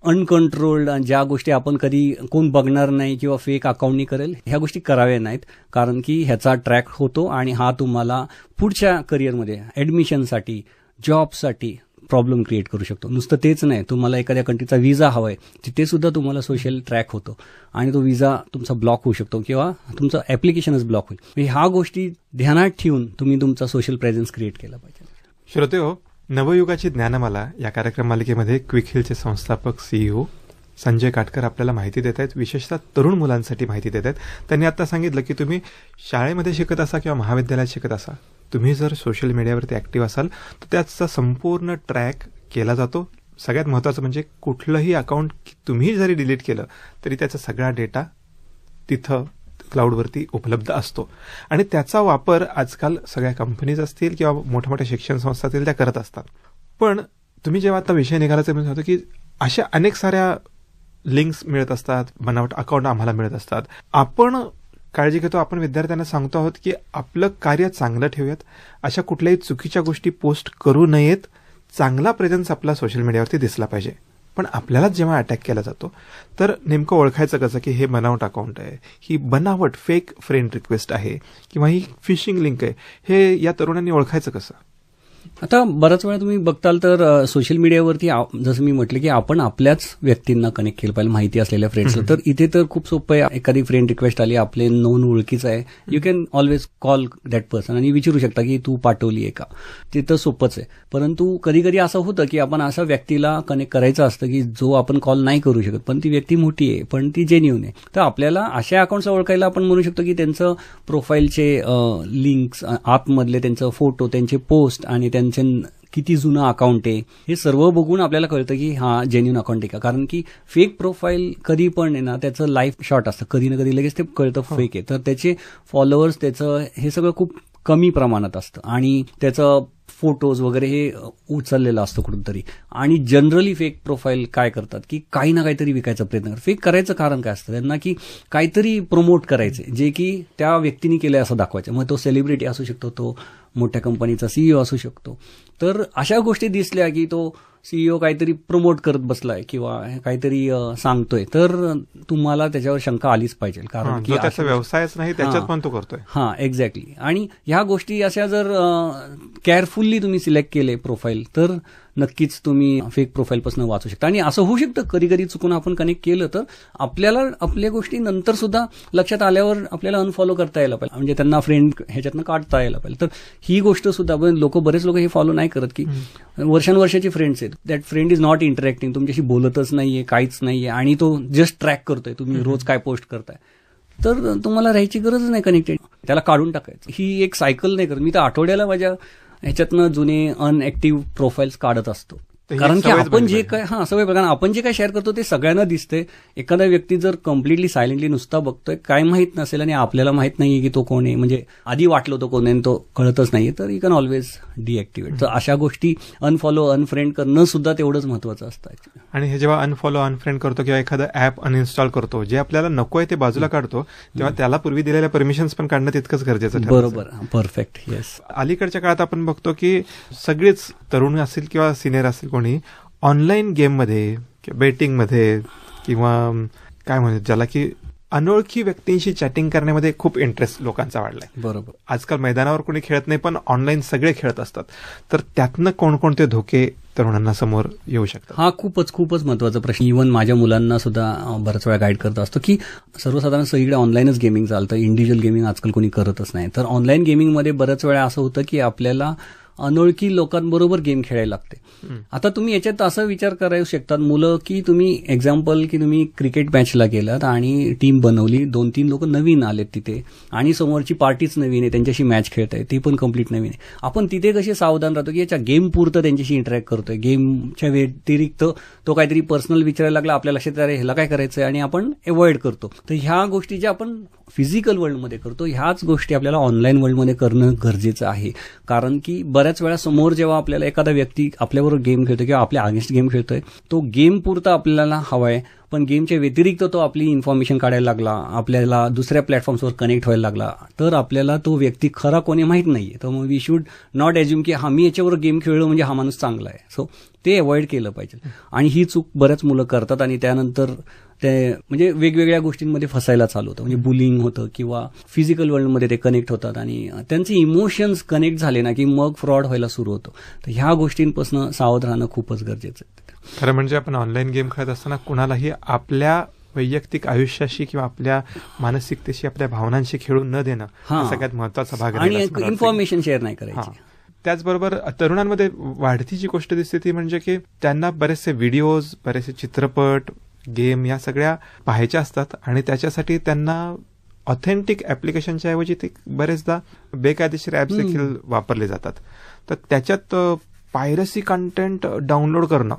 अनकंट्रोल्ड ज्या गोष्टी आपण कधी कोण बघणार नाही किंवा फेक अकाउंटनी करेल ह्या गोष्टी कराव्या नाहीत, कारण की ह्याचा ट्रॅक होतो आणि हा तुम्हाला पुढच्या करिअरमध्ये ऍडमिशनसाठी, जॉबसाठी प्रॉब्लेम क्रिएट करू शकतो. नुसतं तेच नाही, तुम्हाला एखाद्या कंट्रीचा व्हिसा हवाय तिथे सुद्धा तुम्हाला सोशल ट्रॅक होतो आणि तो व्हिसा तुमचा ब्लॉक होऊ शकतो किंवा तुमचं ऍप्लिकेशनच ब्लॉक होईल. ह्या गोष्टी ध्यानात ठेवून तुम्ही तुमचा सोशल प्रेझेन्स क्रिएट केला पाहिजे. श्रोते हो, नवयुगाची ज्ञानमाला या कार्यक्रम मालिकेमध्ये क्विक हिलचे संस्थापक CEO संजय काटकर आपल्याला माहिती देत आहेत, विशेषतः तरुण मुलांसाठी माहिती देत आहेत. त्यांनी आता सांगितलं की तुम्ही शाळेमध्ये शिकत असा किंवा महाविद्यालयात शिकत असा, तुम्ही जर सोशल मीडियावरती ऍक्टिव्ह असाल तर त्याचा संपूर्ण ट्रॅक केला जातो. सगळ्यात महत्त्वाचं म्हणजे कुठलंही अकाउंट तुम्ही जरी डिलीट केलं तरी त्याचा सगळा डेटा तिथं क्लाउडवरती उपलब्ध असतो आणि त्याचा वापर आजकाल सगळ्या कंपनीज असतील किंवा मोठ्या मोठ्या शिक्षण संस्था असतील त्या करत असतात. पण तुम्ही जेव्हा आता विषय निघालाचं म्हणजे होतं की अशा अनेक साऱ्या लिंक्स मिळत असतात, बनावट अकाउंट आम्हाला मिळत असतात. आपण काळजी घेतो, आपण विद्यार्थ्यांना सांगतो आहोत की आपलं कार्य चांगलं ठेवूयात, अशा कुठल्याही चुकीच्या गोष्टी पोस्ट करू नयेत, चांगला प्रेझेन्स आपला सोशल मीडियावरती दिसला पाहिजे. पण आपल्यालाच जेव्हा अटॅक केला जातो तर नेमकं ओळखायचं कसं की हे बनावट अकाउंट आहे, ही बनावट फेक फ्रेंड रिक्वेस्ट आहे किंवा ही फिशिंग लिंक आहे, हे या तरुणांनी ओळखायचं कसं? आता बऱ्याच वेळा तुम्ही बघताल तर सोशल मीडियावरती जसं मी म्हटलं की आपण आपल्याच व्यक्तींना कनेक्ट केलं पाहिजे, माहिती असलेल्या फ्रेंड्सला. तर इथे तर खूप सोपं आहे. एखादी फ्रेंड रिक्वेस्ट आली, आपले नोन ओळखीचं आहे, you can always call that person आणि विचारू शकता की तू पाठवली आहे का. ते तर सोपंच आहे. परंतु कधी कधी असं होतं की आपण अशा व्यक्तीला कनेक्ट करायचं असतं की जो आपण कॉल नाही करू शकत, पण ती व्यक्ती मोठी आहे पण ती जेन्युइन आहे. तर आपल्याला अशा अकाउंट्स ओळखायला आपण म्हणू शकतो की त्यांचं प्रोफाईलचे लिंक्स, आतमधले त्यांचं फोटो, त्यांचे पोस्ट आणि त्यांचे किती जुनं अकाउंट आहे हे सर्व बघून आपल्याला कळतं की हा जेन्युइन अकाउंट आहे का. कारण की फेक प्रोफाईल कधी पण आहे ना त्याचं लाईफ शॉर्ट असतं, कधी ना कधी लगेच ते कळतं फेक आहे. तर त्याचे फॉलोअर्स, त्याचं हे सगळं खूप कमी प्रमाणात असतं आणि त्याचं फोटोज वगैरे हे उचललेलं असतं कुठूनतरी. आणि जनरली फेक प्रोफाईल काय करतात की काही ना काहीतरी विकायचा प्रयत्न करतात. फेक करायचं कारण काय असतं त्यांना की काहीतरी प्रमोट करायचे जे की त्या व्यक्तीने केलंय असं दाखवायचं. मग तो सेलिब्रिटी असू शकतो, तो मोठ्या कंपनीचा CEO असू शकतो. तर अशा गोष्टी दिसल्या की तो सीईओ काहीतरी प्रमोट करत बसलाय किंवा काहीतरी सांगतोय, तर तुम्हाला त्याच्यावर शंका आलीच पाहिजे. कारण की त्याचा व्यवसायच नाही, त्याच्यात पण तो करतोय. हा, एक्झॅक्टली. आणि ह्या गोष्टी अशा जर केअरफुल्ली तुम्ही सिलेक्ट केले प्रोफाईल, तर नक्कीच तुम्ही फेक प्रोफाईलपासून वाचू शकता. आणि असं होऊ शकतं कधी कधी चुकून आपण कनेक्ट केलं तर आपल्याला आपल्या गोष्टी नंतर सुद्धा लक्षात आल्यावर आपल्याला अनफॉलो करता यायला पाहिजे, म्हणजे त्यांना फ्रेंड ह्याच्यातनं काढता यायला पाहिजे. तर ही गोष्ट सुद्धा बरेच लोक हे फॉलो नाही करत, की वर्षानुवर्षाची फ्रेंड्स आहेत, that friend is not interacting, तुमच्याशी बोलतच नाहीये, काहीच नाहीये, आणि तो जस्ट ट्रॅक करतोय तुम्ही रोज काय पोस्ट करताय, तर तुम्हाला राहायची गरज नाही कनेक्टेड, त्याला काढून टाकायचं. ही एक सायकल नाही करत. मी तर आठवड्याला माझ्या ह्याच्यातनं जुने अनएक्टिव्ह प्रोफाईल्स काढत असतो. कारण की आपण जे काय सवय बघा ना, आपण जे काय शेअर करतो ते सगळ्यांना दिसते. एखादा व्यक्ती जर कम्प्लिटली सायलेंटली नुसता बघतोय, काय माहित नसेल आणि आपल्याला माहित नाहीये की तो कोण आहे, म्हणजे आधी वाटलं होतं कोण आहे तो कळतच नाहीये, तर यू कॅन ऑलवेज डिएक्टिव्हेट. तर अशा गोष्टी अनफॉलो अनफ्रेंड करणं सुद्धा तेवढंच महत्वाचं असतं. आणि हे जेव्हा अनफॉलो अनफ्रेंड करतो किंवा एखादं ऍप अनइन्स्टॉल करतो, जे आपल्याला नको आहे ते बाजूला काढतो, तेव्हा त्याला पूर्वी दिलेल्या परमिशन्स पण काढणं तितकंच गरजेचं ठरतं. बरोबर, परफेक्ट, येस. अलीकडच्या काळात आपण बघतो की सगळेच तरुण असेल किंवा सिनियर असेल कोणी ऑनलाईन गेममध्ये किंवा बेटिंगमध्ये किंवा काय म्हणतात ज्याला की अनोळखी व्यक्तींशी चॅटिंग करण्यामध्ये खूप इंटरेस्ट लोकांचा वाढलाय. बरोबर. आजकाल मैदानावर कोणी खेळत नाही, पण ऑनलाईन सगळे खेळत असतात. तर त्यातनं कोणकोणते धोके तरुणांना समोर येऊ शकतात? हा खूपच महत्वाचा प्रश्न. इव्हन माझ्या मुलांना सुद्धा बऱ्याच वेळा गाईड करत असतो की सर्वसाधारण सगळीकडे ऑनलाईनच गेमिंग चालतं, इंडिव्हिज्युअल गेमिंग आजकाल कोणी करतच नाही. तर ऑनलाईन गेमिंगमध्ये बऱ्याच वेळा असं होतं की आपल्याला अनोळखी लोकांबरोबर गेम खेळायला लागते. आता तुम्ही याच्यात असा विचार करायला शकतात मुलं, की तुम्ही एक्झाम्पल की तुम्ही क्रिकेट मॅचला गेलात आणि टीम बनवली, 2-3 लोक नवीन आलेत तिथे आणि समोरची पार्टीच नवीन आहे, त्यांच्याशी मॅच खेळताय, ती पण कम्प्लीट नवीन आहे. आपण तिथे कसे सावधान राहतो की याच्या गेम पुरतं त्यांच्याशी इंटरॅक्ट करतोय, गेमच्या व्यतिरिक्त तो काहीतरी पर्सनल विचारायला लागला, आपल्या लक्षात अरे ह्याला काय करायचंय, आणि आपण अवॉइड करतो. तर ह्या गोष्टी ज्या आपण फिजिकल वर्ल्डमध्ये करतो, ह्याच गोष्टी आपल्याला ऑनलाईन वर्ल्डमध्ये करणं गरजेचं आहे. कारण की बऱ्याच वेळा समोर जेव्हा आपल्याला एखादा व्यक्ती आपल्याबरोबर गेम खेळतोय किंवा आपल्या अगेन्स्ट गेम खेळतोय, तो गेम पुरता आपल्याला हवाय, पण गेमच्या व्यतिरिक्त तो आपली इन्फॉर्मेशन काढायला लागला, आपल्याला दुसऱ्या प्लॅटफॉर्म्सवर कनेक्ट व्हायला लागला, तर आपल्याला तो व्यक्ती खरा कोणी माहीत नाहीये. तर मग वी शुड नॉट एज्युम की मी याच्यावर गेम खेळलो म्हणजे हा माणूस चांगला आहे. सो ते अवॉइड केलं पाहिजे. आणि ही चूक बऱ्याच मुलं करतात आणि त्यानंतर ते म्हणजे वेगवेगळ्या गोष्टींमध्ये फसायला चालू होतं, म्हणजे बुलिंग होतं किंवा फिजिकल वर्ल्डमध्ये ते कनेक्ट होतात आणि त्यांचे इमोशन्स कनेक्ट झाले ना की मग फ्रॉड व्हायला सुरू होतो. तर ह्या गोष्टींपासून सावध राहणं खूपच गरजेचं आहे. खरं म्हणजे आपण ऑनलाईन गेम खेळत असताना कुणालाही आपल्या वैयक्तिक आयुष्याशी किंवा आपल्या मानसिकतेशी, आपल्या भावनांशी खेळून न देणं हा सगळ्यात महत्वाचा भाग आहे. आणि इन्फॉर्मेशन शेअर नाही करायची. त्याचबरोबर तरुणांमध्ये वाढती जी गोष्ट दिसते ती म्हणजे की त्यांना बरेचसे व्हिडिओज, बरेचसे चित्रपट, गेम या सगळ्या पाहायच्या असतात आणि त्याच्यासाठी त्यांना ऑथेंटिक ऍप्लिकेशनच्या ऐवजी ते बरेचदा बेकायदेशीर ऍप्स देखील वापरले जातात. तर त्याच्यात पायरसी कंटेंट डाउनलोड करणं,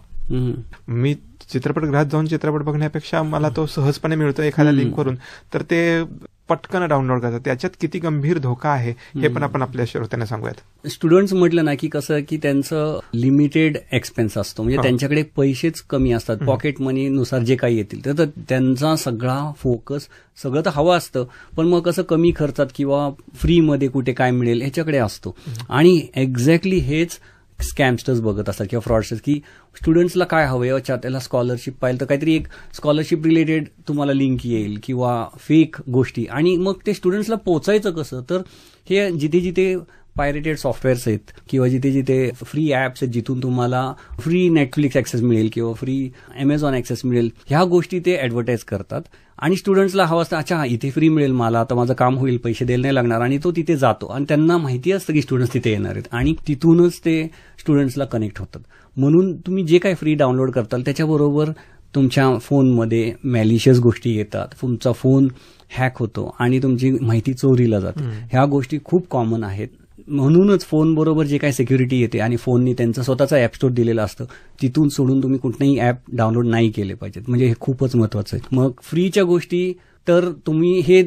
मी चित्रपटगृहात जाऊन चित्रपट बघण्यापेक्षा मला तो सहजपणे मिळतो एखाद्या लिंकवरून, तर ते पटकन डाउनलोड करतात. त्याच्यात किती गंभीर धोका आहे हे पण आपण आपल्या श्रोत्यांना सांगूयात. स्टुडंट्स म्हटलं ना की कसं की त्यांचं लिमिटेड एक्सपेन्स असतो, म्हणजे त्यांच्याकडे पैसेच कमी असतात, पॉकेट मनीनुसार जे काही येतील, तर त्यांचा सगळा फोकस सगळं तर हवं असतं, पण मग कसं कमी खर्चात किंवा फ्रीमध्ये कुठे काय मिळेल ह्याच्याकडे असतो. आणि एक्झॅक्टली हेच स्कॅमस्टर्स बघत असतात किंवा फ्रॉडस्टर्स, की स्टुडंट्सला काय हवंय, अच्छा त्याला स्कॉलरशिप पाहिजे तर काहीतरी एक स्कॉलरशिप रिलेटेड तुम्हाला लिंक येईल किंवा फेक गोष्टी, आणि मग ते स्टुडंट्सला पोचायचं कसं, तर हे जिथे जिथे पायरेटेड सॉफ्टवेअर्स आहेत किंवा जिथे जिथे फ्री ॲप्स आहेत जिथून तुम्हाला फ्री नेटफ्लिक्स ॲक्सेस मिळेल किंवा फ्री अमेझॉन ॲक्सेस मिळेल, ह्या गोष्टी ते ॲडव्हर्टाईज करतात. आणि स्टुडंट्सला हवं असतं, अच्छा इथे फ्री मिळेल मला, आता माझं काम होईल, पैसे द्यायला नाही लागणार, आणि तो तिथे जातो आणि त्यांना माहिती असतं की स्टुडंट्स तिथे येणार आहेत आणि तिथूनच ते स्टुडंट्सला कनेक्ट होतात. म्हणून तुम्ही जे काही फ्री डाउनलोड करताल त्याच्याबरोबर तुमच्या फोनमध्ये मॅलिशियस गोष्टी येतात, तुमचा फोन हॅक होतो आणि तुमची माहिती चोरीला जाते. ह्या गोष्टी खूप कॉमन आहेत. म्हणूनच फोन बरोबर जे काही सिक्युरिटी येते आणि फोननी त्यांचं स्वतःचं ॲप स्टोअर दिलेलं असतं, तिथून सोडून तुम्ही कुठलंही ॲप डाउनलोड नाही केले पाहिजेत. म्हणजे हे खूपच महत्वाचं आहे. मग फ्रीच्या गोष्टी तर तुम्ही हे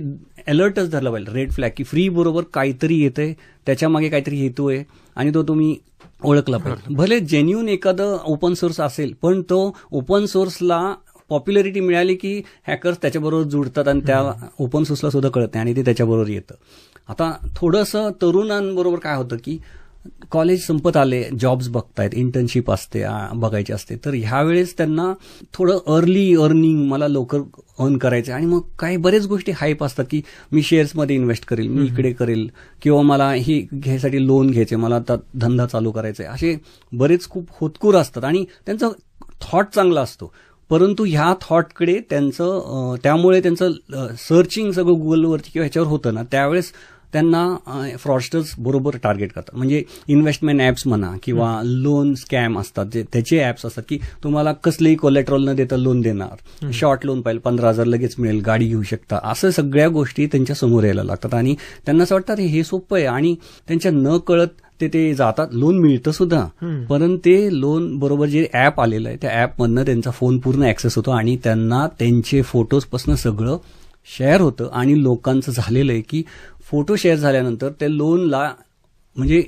अलर्टच धरलं पाहिजे, रेड फ्लॅग, की फ्री बरोबर काहीतरी येतंय, त्याच्या मागे काहीतरी हेतू आहे आणि तो तुम्ही ओळखला पाहिजे. भले जेन्युन एखादं ओपन सोर्स असेल, पण तो ओपन सोर्सला पॉप्युलरिटी मिळाली की हॅकर्स त्याच्याबरोबर जुडतात आणि त्या ओपन सोर्सला सुद्धा कळत नाही आणि ते त्याच्याबरोबर येतं. आता थोडंसं तरुणांबरोबर काय होतं की कॉलेज संपत आले, जॉब्स बघतायत, इंटर्नशिप असते, बघायची असते, तर ह्यावेळेस त्यांना थोडं अर्ली अर्निंग, मला लवकर अर्न करायचं, आणि मग काही बरेच गोष्टी हाईप असतात की मी शेअर्समध्ये इन्व्हेस्ट करेल, मी इकडे करेल, किंवा मला ही घ्यायसाठी लोन घ्यायचे, मला आता धंदा चालू करायचा आहे, असे बरेच खूप होतकूर असतात आणि त्यांचा थॉट चांगला असतो. परंतु ह्या थॉटकडे त्यांचं त्यामुळे त्यांचं सर्चिंग सगळं गुगलवरती किंवा ह्याच्यावर होतं ना, त्यावेळेस त्यांना फ्रॉडस्टर्स बरोबर टार्गेट करतात. म्हणजे इन्व्हेस्टमेंट ॲप्स म्हणा किंवा लोन स्कॅम असतात, जे त्याचे ॲप्स असतात की तुम्हाला कसलेही कोलॅटरल न देता लोन देणार, शॉर्ट लोन पाहिजे, 15,000 लगेच मिळेल, गाडी घेऊ शकता, असं सगळ्या गोष्टी त्यांच्या समोर यायला लागतात आणि त्यांना असं वाटतं हे सोपं आहे, आणि त्यांच्या न कळत ते जातात. लोन मिळतं सुद्धा, परंतु ते लोन बरोबर जे ॲप आलेलं आहे त्या ॲपमधनं त्यांचा फोन पूर्ण ऍक्सेस होतो आणि त्यांना त्यांचे फोटोजपासून सगळं शेअर होतं. आणि लोकांचं झालेलं आहे की फोटो शेअर झाल्यानंतर त्या लोनला म्हणजे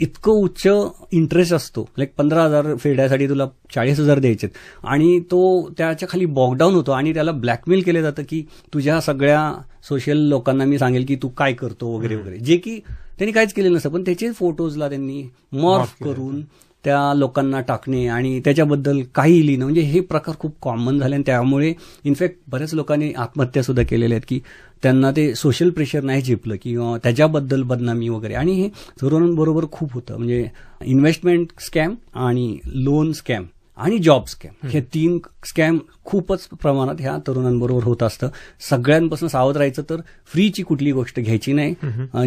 इतकं उच्च इंटरेस्ट असतो, लाईक 15,000 फेडायसाठी तुला 40,000 द्यायचे, आणि तो त्याच्या खाली बॉकडाऊन होतो आणि त्याला ब्लॅकमेल केलं जातं की तुझ्या सगळ्या सोशल लोकांना मी सांगेल की तू काय करतो वगैरे वगैरे, जे की त्यांनी काहीच केलेलं नसतं, पण त्याचे फोटोजला त्यांनी मॉर्फ करून त्या लोकांना टाकणे आणि त्याच्याबद्दल काही लिहिणं, म्हणजे हे प्रकार खूप कॉमन झाले. आणि त्यामुळे इनफॅक्ट बऱ्याच लोकांनी आत्महत्या सुद्धा केलेल्या आहेत की त्यांना ते सोशल प्रेशर नाही झेपलं किंवा त्याच्याबद्दल बदनामी वगैरे. आणि हे तरुणांबरोबर खूप होतं, म्हणजे इन्व्हेस्टमेंट स्कॅम आणि लोन स्कॅम आणि जॉब स्कॅम, हे 3 स्कॅम खूपच प्रमाणात ह्या तरुणांबरोबर होत असतं. सगळ्यांपासून सावध राहायचं, तर फ्रीची कुठली गोष्ट घ्यायची नाही.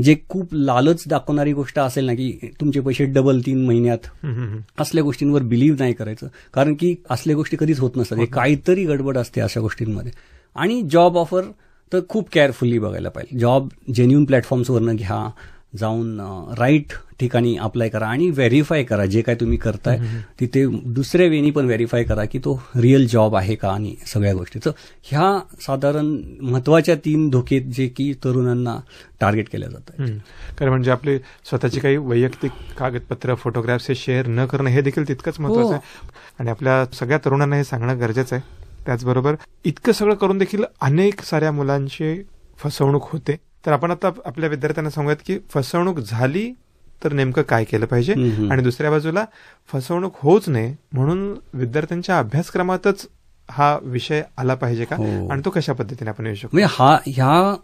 जे खूप लालच दाखवणारी गोष्ट असेल ना की तुमचे पैसे डबल 3 महिन्यात, असल्या गोष्टींवर बिलीव्ह नाही करायचं, कारण की असल्या गोष्टी कधीच होत नसतात, काहीतरी गडबड असते अशा गोष्टींमध्ये. आणि जॉब ऑफर तर खूप केअरफुली बघायला पाहिजे. जॉब जेन्युन प्लॅटफॉर्म्सवरनं घ्या, जाऊन राईट ठिकाणी अप्लाय करा आणि व्हेरीफाय करा जे काय तुम्ही करताय तिथे दुसऱ्या वेळी पण व्हेरीफाय करा की तो रिअल जॉब आहे का, आणि सगळ्या गोष्टीचं. ह्या साधारण महत्वाच्या 3 धोके जे की तरुणांना टार्गेट केल्या जातात. कारण म्हणजे आपले स्वतःची काही वैयक्तिक कागदपत्र, फोटोग्राफ्स हे शेअर न करणं हे देखील तितकंच महत्वाचं आहे, आणि आपल्या सगळ्या तरुणांना हे सांगणं गरजेचं आहे. त्याचबरोबर इतकं सगळं करून देखील अनेक साऱ्या मुलांची फसवणूक होते. तर आपण आता आपल्या विद्यार्थ्यांना सांगूयात की फसवणूक झाली तर नेमकं काय केलं पाहिजे, आणि दुसऱ्या बाजूला फसवणूक होऊच नये म्हणून विद्यार्थ्यांच्या अभ्यासक्रमातच हा विषय आला पाहिजे का, आणि तो कशा पद्धतीने आपण येऊ शकतो. म्हणजे ह्या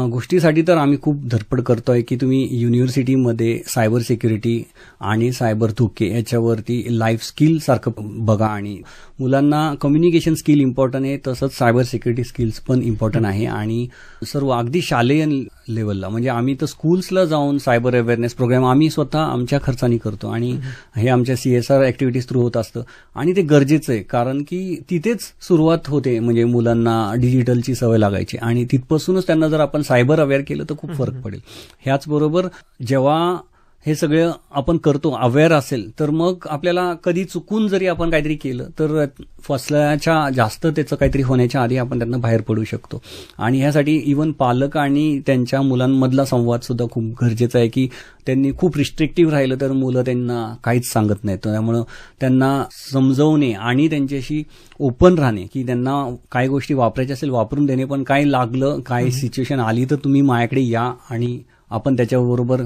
गोष्टीसाठी तर आम्ही खूप धडपड करतोय की तुम्ही युनिव्हर्सिटीमध्ये सायबर सिक्युरिटी आणि सायबर धोके याच्यावरती लाईफ स्किल सारखं बघा, आणि मुलांना कम्युनिकेशन स्किल इम्पॉर्टंट आहे, तसंच सायबर सिक्युरिटी स्किल्स पण इम्पॉर्टंट आहे. आणि सर्व अगदी शालेय लेवलला, म्हणजे आम्ही तर स्कूल्सला जाऊन सायबर अवेअरनेस प्रोग्राम आम्ही स्वतः आमच्या खर्चानी करतो, आणि हे आमच्या CSR ऍक्टिव्हिटीज थ्रू होत असतं. आणि ते गरजेचं आहे, कारण की तिथेच सुरुवात होते, म्हणजे मुलांना डिजिटलची सवय लागायची, आणि तिथपासूनच त्यांना जर आपण सायबर अवेअर केलं तर खूप फरक पडेल. ह्याचबरोबर जेव्हा हे सगळं आपण करतो, अवेअर असेल, तर मग आपल्याला कधी चुकून जरी आपण काहीतरी केलं तर फसल्याच्या जास्त त्याचं काहीतरी होण्याच्या आधी आपण त्यांना बाहेर पडू शकतो. आणि ह्यासाठी इव्हन पालक आणि त्यांच्या मुलांमधला संवाद सुद्धा खूप गरजेचा आहे की त्यांनी खूप रिस्ट्रिक्टिव्ह राहिलं तर मुलं त्यांना काहीच सांगत नाहीत. त्यामुळं त्यांना समजवणे आणि त्यांच्याशी ओपन राहणे की त्यांना काही गोष्टी वापरायच्या असेल वापरून देणे, पण काय लागलं, काय सिच्युएशन आली तर तुम्ही माझ्याकडे या आणि आपण त्याच्याबरोबर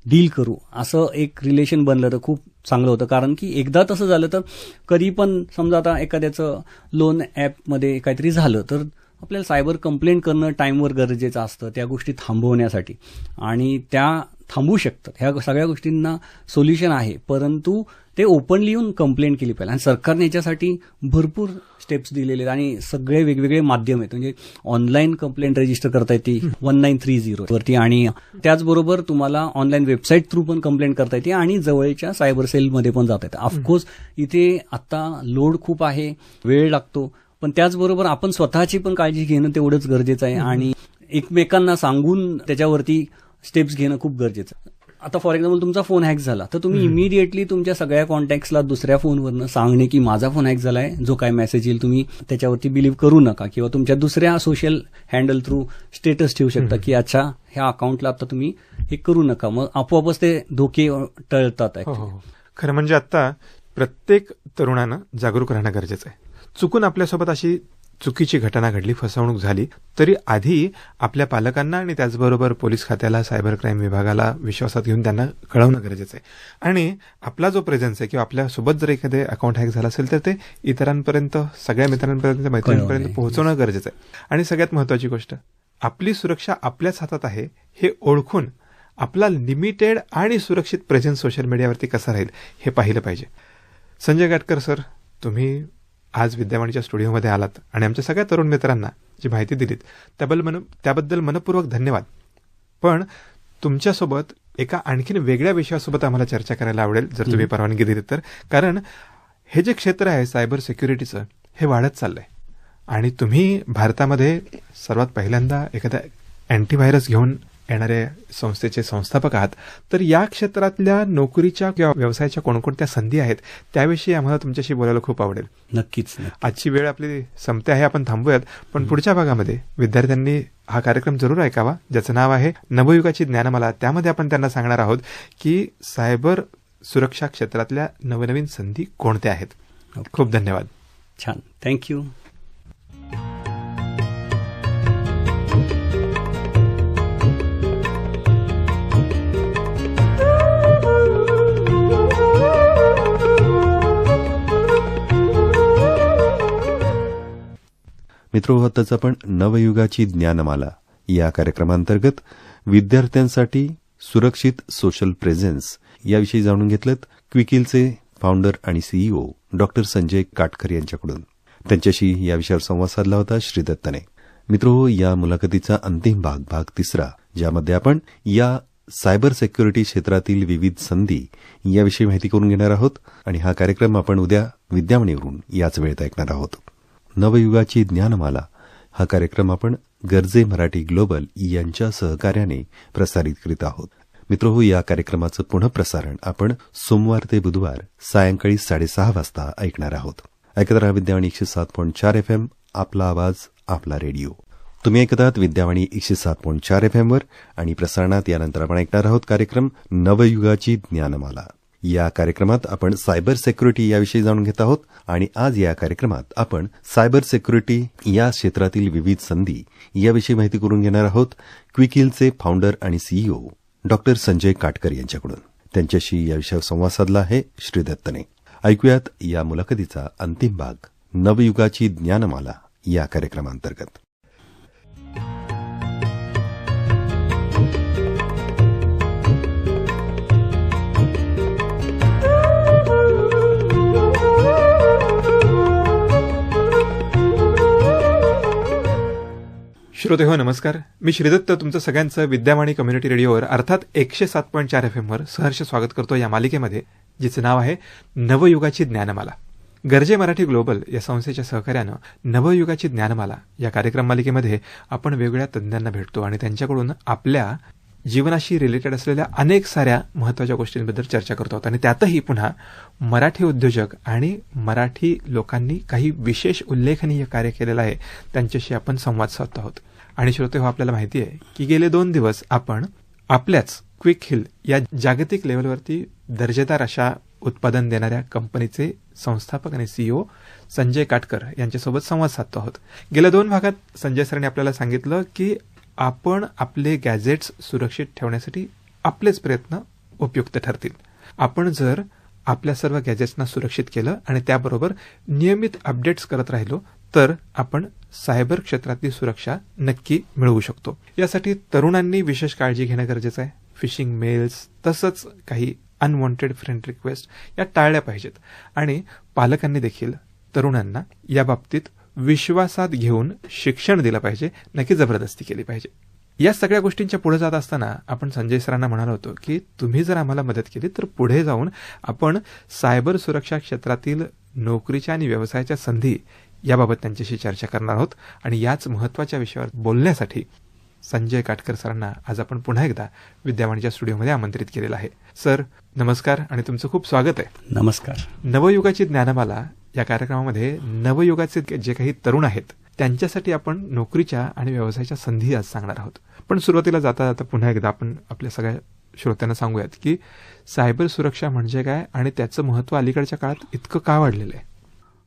डील करू, असं एक रिलेशन बनलं तर खूप चांगलं होतं. कारण की एकदा तसं झालं तर कधी पण समजा आता एखाद्याचं लोन ॲपमध्ये काहीतरी झालं तर आपल्याला सायबर कंप्लेंट करणं टाईमवर गरजेचं असतं त्या गोष्टी थांबवण्यासाठी, आणि त्या थांबू शकतात. ह्या सगळ्या गोष्टींना सोल्युशन आहे, परंतु ते ओपनली येऊन कंप्लेंट केली पाहिजे. आणि सरकारने याच्यासाठी भरपूर स्टेप्स दिलेले आणि सगळे वेगवेगळे माध्यम आहेत. म्हणजे ऑनलाईन कंप्लेंट रजिस्टर करता येते 1930 वरती, आणि त्याचबरोबर तुम्हाला ऑनलाईन वेबसाईट थ्रू पण कंप्लेंट करता येते, आणि जवळच्या सायबर सेलमध्ये पण जाता येतं. ऑफकोर्स इथे आता लोड खूप आहे, वेळ लागतो, पण त्याचबरोबर आपण स्वतःची पण काळजी घेणं तेवढंच गरजेचं आहे, आणि एकमेकांना सांगून त्याच्यावरती स्टेप्स घेणं खूप गरजेचं आहे. आता फॉर एक्झाम्पल तुमचा फोन हॅक झाला तर तुम्ही इमिडिएटली तुमच्या सगळ्या कॉन्टॅक्ट्सला दुसऱ्या फोनवरनं सांगणे की माझा फोन हॅक झालाय, जो काय मेसेज येईल तुम्ही त्याच्यावरती बिलीव्ह करू नका, किंवा तुमच्या दुसऱ्या सोशल हँडल थ्रू स्टेटस ठेवू शकता की अच्छा ह्या अकाउंटला आता तुम्ही हे करू नका. मग आपोआपच ते धोके टळतात. खरं म्हणजे आता प्रत्येक तरुणानं जागरूक राहणं गरजेचं आहे. चुकून आपल्यासोबत अशी चुकीची घटना घडली, फसवणूक झाली, तरी आधी आपल्या पालकांना आणि त्याचबरोबर पोलीस खात्याला, सायबर क्राईम विभागाला विश्वासात घेऊन त्यांना कळवणं गरजेचं आहे. आणि आपला जो प्रेझेन्स आहे किंवा आपल्यासोबत जर एखादे अकाउंट हॅक झालं असेल तर ते इतरांपर्यंत, सगळ्या मित्रांपर्यंत, मैत्रिणींपर्यंत पोहोचवणं गरजेचं आहे. आणि सगळ्यात महत्त्वाची गोष्ट, आपली सुरक्षा आपल्याच हातात आहे हे ओळखून आपला लिमिटेड आणि सुरक्षित प्रेझेन्स सोशल मीडियावरती कसा राहील हे पाहिलं पाहिजे. संजय काटकर सर, तुम्ही आज विद्यावाणीच्या स्टुडिओमध्ये आलात आणि आमच्या सगळ्या तरुण मित्रांना जी माहिती दिलीत त्याबद्दल मनपूर्वक धन्यवाद. पण तुमच्यासोबत एका आणखीन वेगळ्या विषयासोबत आम्हाला चर्चा करायला आवडेल, जर तुम्ही परवानगी दिलीत तर. कारण हे जे क्षेत्र आहे सायबर सिक्युरिटीचं, हे वाढत चाललंय आणि तुम्ही भारतामध्ये सर्वात पहिल्यांदा एखादा अँटीव्हायरस घेऊन येणाऱ्या संस्थेचे संस्थापक आहात. तर या क्षेत्रातल्या नोकरीच्या किंवा व्यवसायाच्या कोणकोणत्या संधी आहेत त्याविषयी आम्हाला तुमच्याशी बोलायला खूप आवडेल. नक्कीच. आजची वेळ आपली संपते आहे, आपण थांबूयात. पण पुढच्या भागामध्ये विद्यार्थ्यांनी हा कार्यक्रम जरूर ऐकावा, ज्याचं नाव आहे नवयुगाची ज्ञानमाला. त्यामध्ये आपण त्यांना सांगणार आहोत की सायबर सुरक्षा क्षेत्रातल्या नवनवीन संधी कोणत्या आहेत. खूप धन्यवाद. छान, थँक्यू. मित्रो, आताच आपण नवयुगाची ज्ञानमाला या कार्यक्रमांतर्गत विद्यार्थ्यांसाठी सुरक्षित सोशल प्रेझेन्स याविषयी जाणून घेतलं क्विकिलचे फाउंडर आणि सीईओ डॉक्टर संजय काटकर यांच्याकडून. त्यांच्याशी या विषयावर संवाद साधला होता श्री दत्तने. मित्रो, या मुलाखतीचा अंतिम भाग 3, ज्यामध्ये आपण या सायबर सिक्युरिटी क्षेत्रातील विविध संधी याविषयी माहिती करून घेणार आहोत. आणि हा कार्यक्रम आपण उद्या विद्यावाणीवरून याच वेळेत ऐकणार आहोत. नवयुगाची ज्ञानमाला हा कार्यक्रम आपण गरजे मराठी ग्लोबल यांच्या सहकार्याने प्रसारित करीत आहोत. मित्रहो, या कार्यक्रमाचं पुनःप्रसारण आपण सोमवार ते बुधवार सायंकाळी 6:30 वाजता ऐकणार आहोत. ऐकत रहा विद्यावाणी 107.4 FM, आपला आवाज आपला रेडिओ. तुम्ही ऐकत आहात विद्यावाणी 107.4 FM वर. आणि प्रसारणात यानंतर आपण ऐकणार आहोत कार्यक्रम नवयुगाची ज्ञानमाला. या कार्यक्रमात आपण सायबर सिक्युरिटी याविषयी जाणून घेत आहोत. आणि आज या कार्यक्रमात आपण सायबर सिक्युरिटी या क्षेत्रातील विविध संधी याविषयी माहिती करून घेणार आहोत क्विकिलचे फाउंडर आणि सीईओ डॉक्टर संजय काटकर यांच्याकडून. त्यांच्याशी या विषयावर संवाद साधला आहे श्री दत्तने. ऐकूयात या मुलाखतीचा अंतिम भाग, नवयुगाची ज्ञानमाला या कार्यक्रमांतर्गत. श्रोते हो, नमस्कार. मी श्रीदत्त तुमचं सगळ्यांचं विद्यावाणी कम्युनिटी रेडिओवर अर्थात 107.4 FM वर सहर्ष स्वागत करतो या मालिकेमध्ये, जिचं नाव आहे नवयुगाची ज्ञानमाला. गरजे मराठी ग्लोबल या संस्थेच्या सहकार्यानं नवयुगाची ज्ञानमाला या कार्यक्रम मालिकेमध्ये आपण वेगवेगळ्या तज्ज्ञांना भेटतो आणि त्यांच्याकडून आपल्या जीवनाशी रिलेटेड असलेल्या अनेक साऱ्या महत्त्वाच्या गोष्टींबद्दल चर्चा करतो आहोत. आणि त्यातही पुन्हा मराठी उद्योजक आणि मराठी लोकांनी काही विशेष उल्लेखनीय कार्य केलेलं आहे त्यांच्याशी आपण संवाद साधतो आहोत. आणि श्रोते हो, आपल्याला माहिती आहे की गेले 2 दिवस आपण आपल्याच क्विकहिल या जागतिक लेव्हलवरती दर्जेदार अशा उत्पादन देणाऱ्या कंपनीचे संस्थापक आणि सीईओ संजय काटकर यांच्यासोबत संवाद साधतो आहोत. गेल्या 2 भागात संजय सरांनी आपल्याला सांगितलं की आपण आपले गॅजेट्स सुरक्षित ठेवण्यासाठी आपलेच प्रयत्न उपयुक्त ठरतील. आपण जर आपल्या सर्व गॅजेट्सना सुरक्षित केलं आणि त्याबरोबर नियमित अपडेट्स करत राहिलो तर आपण सायबर क्षेत्रातली सुरक्षा नक्की मिळवू शकतो. यासाठी तरुणांनी विशेष काळजी घेणं गरजेचं आहे. फिशिंग मेल्स तसंच काही अनवॉन्टेड फ्रेंड रिक्वेस्ट या टाळल्या पाहिजेत. आणि पालकांनी देखील तरुणांना याबाबतीत विश्वासात घेऊन शिक्षण दिलं पाहिजे, नक्की जबरदस्ती केली पाहिजे. या सगळ्या गोष्टींच्या पुढे जात असताना आपण संजय सरांना म्हणालो होतो की तुम्ही जर आम्हाला मदत केली तर पुढे जाऊन आपण सायबर सुरक्षा क्षेत्रातील नोकरीच्या आणि व्यवसायाच्या संधी याबाबत त्यांच्याशी चर्चा करणार आहोत. आणि याच महत्त्वाच्या विषयावर बोलण्यासाठी संजय काटकर सरांना आज आपण पुन्हा एकदा विद्यावाणीच्या स्टुडिओमध्ये आमंत्रित केलेलं आहे. सर नमस्कार आणि तुमचं खूप स्वागत आहे. नमस्कार. नवयुगाची ज्ञानमाला या कार्यक्रमामध्ये नवयुगाचे जे काही तरुण आहेत त्यांच्यासाठी आपण नोकरीच्या आणि व्यवसायाच्या संधी आज सांगणार आहोत. पण सुरुवातीला जाता जाता पुन्हा एकदा आपण आपल्या सगळ्या श्रोत्यांना सांगूयात की सायबर सुरक्षा म्हणजे काय आणि त्याचं महत्त्व अलीकडच्या काळात इतकं का वाढलेलं आहे.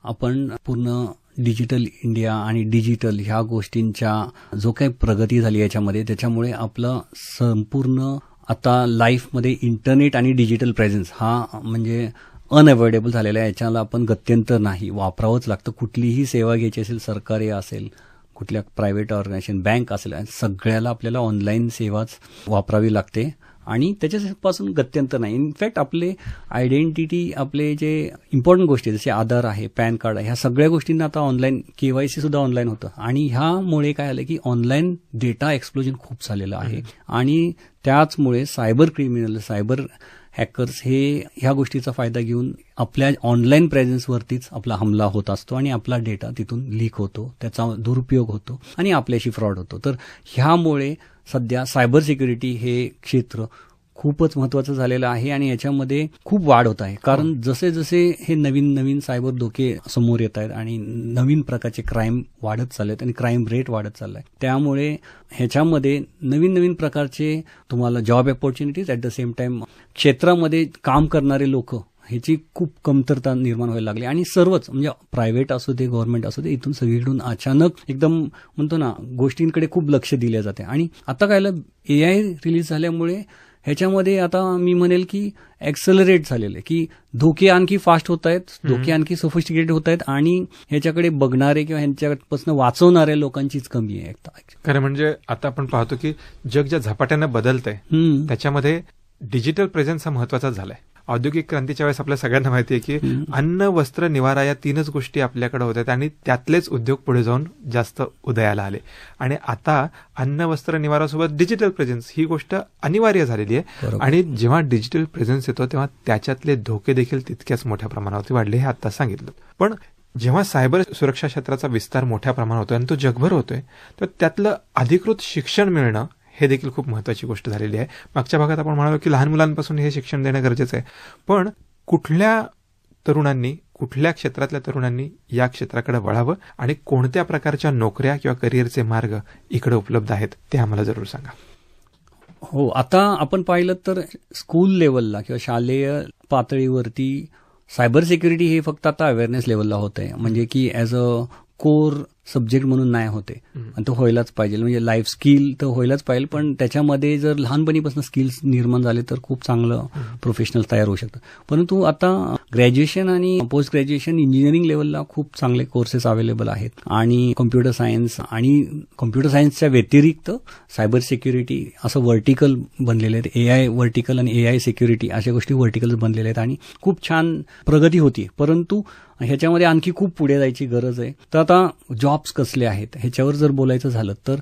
आपण पूर्ण डिजिटल इंडिया आणि डिजिटल ह्या गोष्टींच्या जो काही प्रगती झाली याच्यामध्ये, त्याच्यामुळे आपलं संपूर्ण आता लाईफमध्ये इंटरनेट आणि डिजिटल प्रेझेन्स हा म्हणजे अनअवॉइडेबल झालेला आहे. याच्याला आपण गत्यंतर नाही, वापरावंच लागतं. कुठलीही सेवा घ्यायची असेल, सरकारी असेल, कुठल्या प्रायव्हेट ऑर्गनायझेशन, बँक असेल, सगळ्याला आपल्याला ऑनलाईन सेवाच वापरावी लागते आणि त्याच्यापासून गत्यंतर नाही. इनफॅक्ट आपले आयडेंटिटी, आपले जे इम्पॉर्टंट गोष्टी जसे आधार आहे, पॅन कार्ड आहे, ह्या सगळ्या गोष्टींना आता ऑनलाईन KYC सुद्धा ऑनलाईन होतं. आणि ह्यामुळे काय आलं की ऑनलाईन डेटा एक्सप्लोजन खूप झालेलं आहे आणि त्याचमुळे सायबर क्रिमिनल, सायबर हॅकर्स हे ह्या गोष्टीचा फायदा घेऊन आपल्या ऑनलाईन प्रेझेन्सवरतीच आपला हमला होत असतो आणि आपला डेटा तिथून लीक होतो, त्याचा दुरुपयोग होतो आणि आपल्याशी फ्रॉड होतो. तर ह्यामुळे सध्या सायबर सिक्युरिटी हे क्षेत्र खूपच महत्त्वाचं झालेलं आहे आणि याच्यामध्ये खूप वाढ होत आहे. कारण जसे जसे हे नवीन नवीन सायबर धोके समोर येत आहेत आणि नवीन प्रकारचे क्राईम वाढत चाललेत आणि क्राईम रेट वाढत चाललाय, त्यामुळे ह्याच्यामध्ये नवीन नवीन प्रकारचे तुम्हाला job opportunities, at the same time क्षेत्रामध्ये काम करणारे लोक ह्याची खूप कमतरता निर्माण व्हायला लागली आणि सर्वच म्हणजे प्रायव्हेट असू दे, गव्हर्नमेंट असू दे, इथून सगळीकडून अचानक एकदम म्हणतो ना गोष्टींकडे खूप लक्ष दिले जाते. आणि आता काय AI रिलीज झाल्यामुळे ह्याच्यामध्ये आता मी म्हणेल की ॲक्सेलरेट झालेलं आहे की धोके आणखी फास्ट होत आहेत, धोके आणखी सोफिस्टिकेटेड होत आहेत आणि ह्याच्याकडे बघणारे किंवा ह्यांच्यापासून वाचवणाऱ्या लोकांचीच कमी आहे. खरं म्हणजे आता आपण पाहतो की जग ज्या झपाट्यानं बदलतंय त्याच्यामध्ये डिजिटल प्रेझेन्स हा महत्वाचाच झालाय. औद्योगिक क्रांतीच्या वेळेस आपल्या सगळ्यांना माहिती आहे की अन्न, वस्त्र, निवारा या 3च गोष्टी आपल्याकडे होत्या आणि त्यातलेच उद्योग पुढे जाऊन जास्त उदयाला आले. आणि आता अन्न, वस्त्र, निवारासोबत डिजिटल प्रेझेन्स ही गोष्ट अनिवार्य झालेली आहे. आणि जेव्हा डिजिटल प्रेझेन्स येतो तेव्हा त्याच्यातले धोके देखील तितक्याच मोठ्या प्रमाणावरती वाढले, हे आता सांगितलं. पण जेव्हा सायबर सुरक्षा क्षेत्राचा विस्तार मोठ्या प्रमाणात होतोय आणि तो जगभर होतोय, तर त्यातलं अधिकृत शिक्षण मिळणं हे देखील खूप महत्वाची गोष्ट झालेली आहे. मागच्या भागात आपण म्हणालो की लहान मुलांपासून हे शिक्षण देणं गरजेचं आहे. पण कुठल्या तरुणांनी, कुठल्या क्षेत्रातल्या तरुणांनी या क्षेत्राकडे वळावं आणि कोणत्या प्रकारच्या नोकऱ्या किंवा करिअरचे मार्ग इकडे उपलब्ध आहेत ते आम्हाला जरूर सांगा. हो, आता आपण पाहिलं तर स्कूल लेवलला किंवा शालेय पातळीवरती सायबर सिक्युरिटी हे फक्त आता अवेअरनेस लेवलला होत आहे. म्हणजे की ॲज अ कोर सब्जेक्ट म्हणून नाही होते आणि तो व्हायलाच पाहिजे. म्हणजे लाईफ स्किल तर व्हायलाच पाहिजे, पण त्याच्यामध्ये जर लहानपणीपासून स्किल्स निर्माण झाले तर खूप चांगलं प्रोफेशनल तयार होऊ शकतं. परंतु आता ग्रॅज्युएशन आणि पोस्ट ग्रॅज्युएशन इंजिनिअरिंग लेवलला खूप चांगले कोर्सेस अवेलेबल आहेत आणि कम्प्युटर सायन्स आणि कम्प्युटर सायन्सच्या व्यतिरिक्त सायबर सिक्युरिटी असं व्हर्टिकल बनलेले आहेत. AI व्हर्टिकल आणि AI सिक्युरिटी अशा गोष्टी व्हर्टिकल बनलेल्या आहेत आणि खूप छान प्रगती होती. परंतु ह्याच्यामध्ये आणखी खूप पुढे जायची गरज आहे. तर आता जॉब्स कसले आहेत ह्याच्यावर जर बोलायचं झालं तर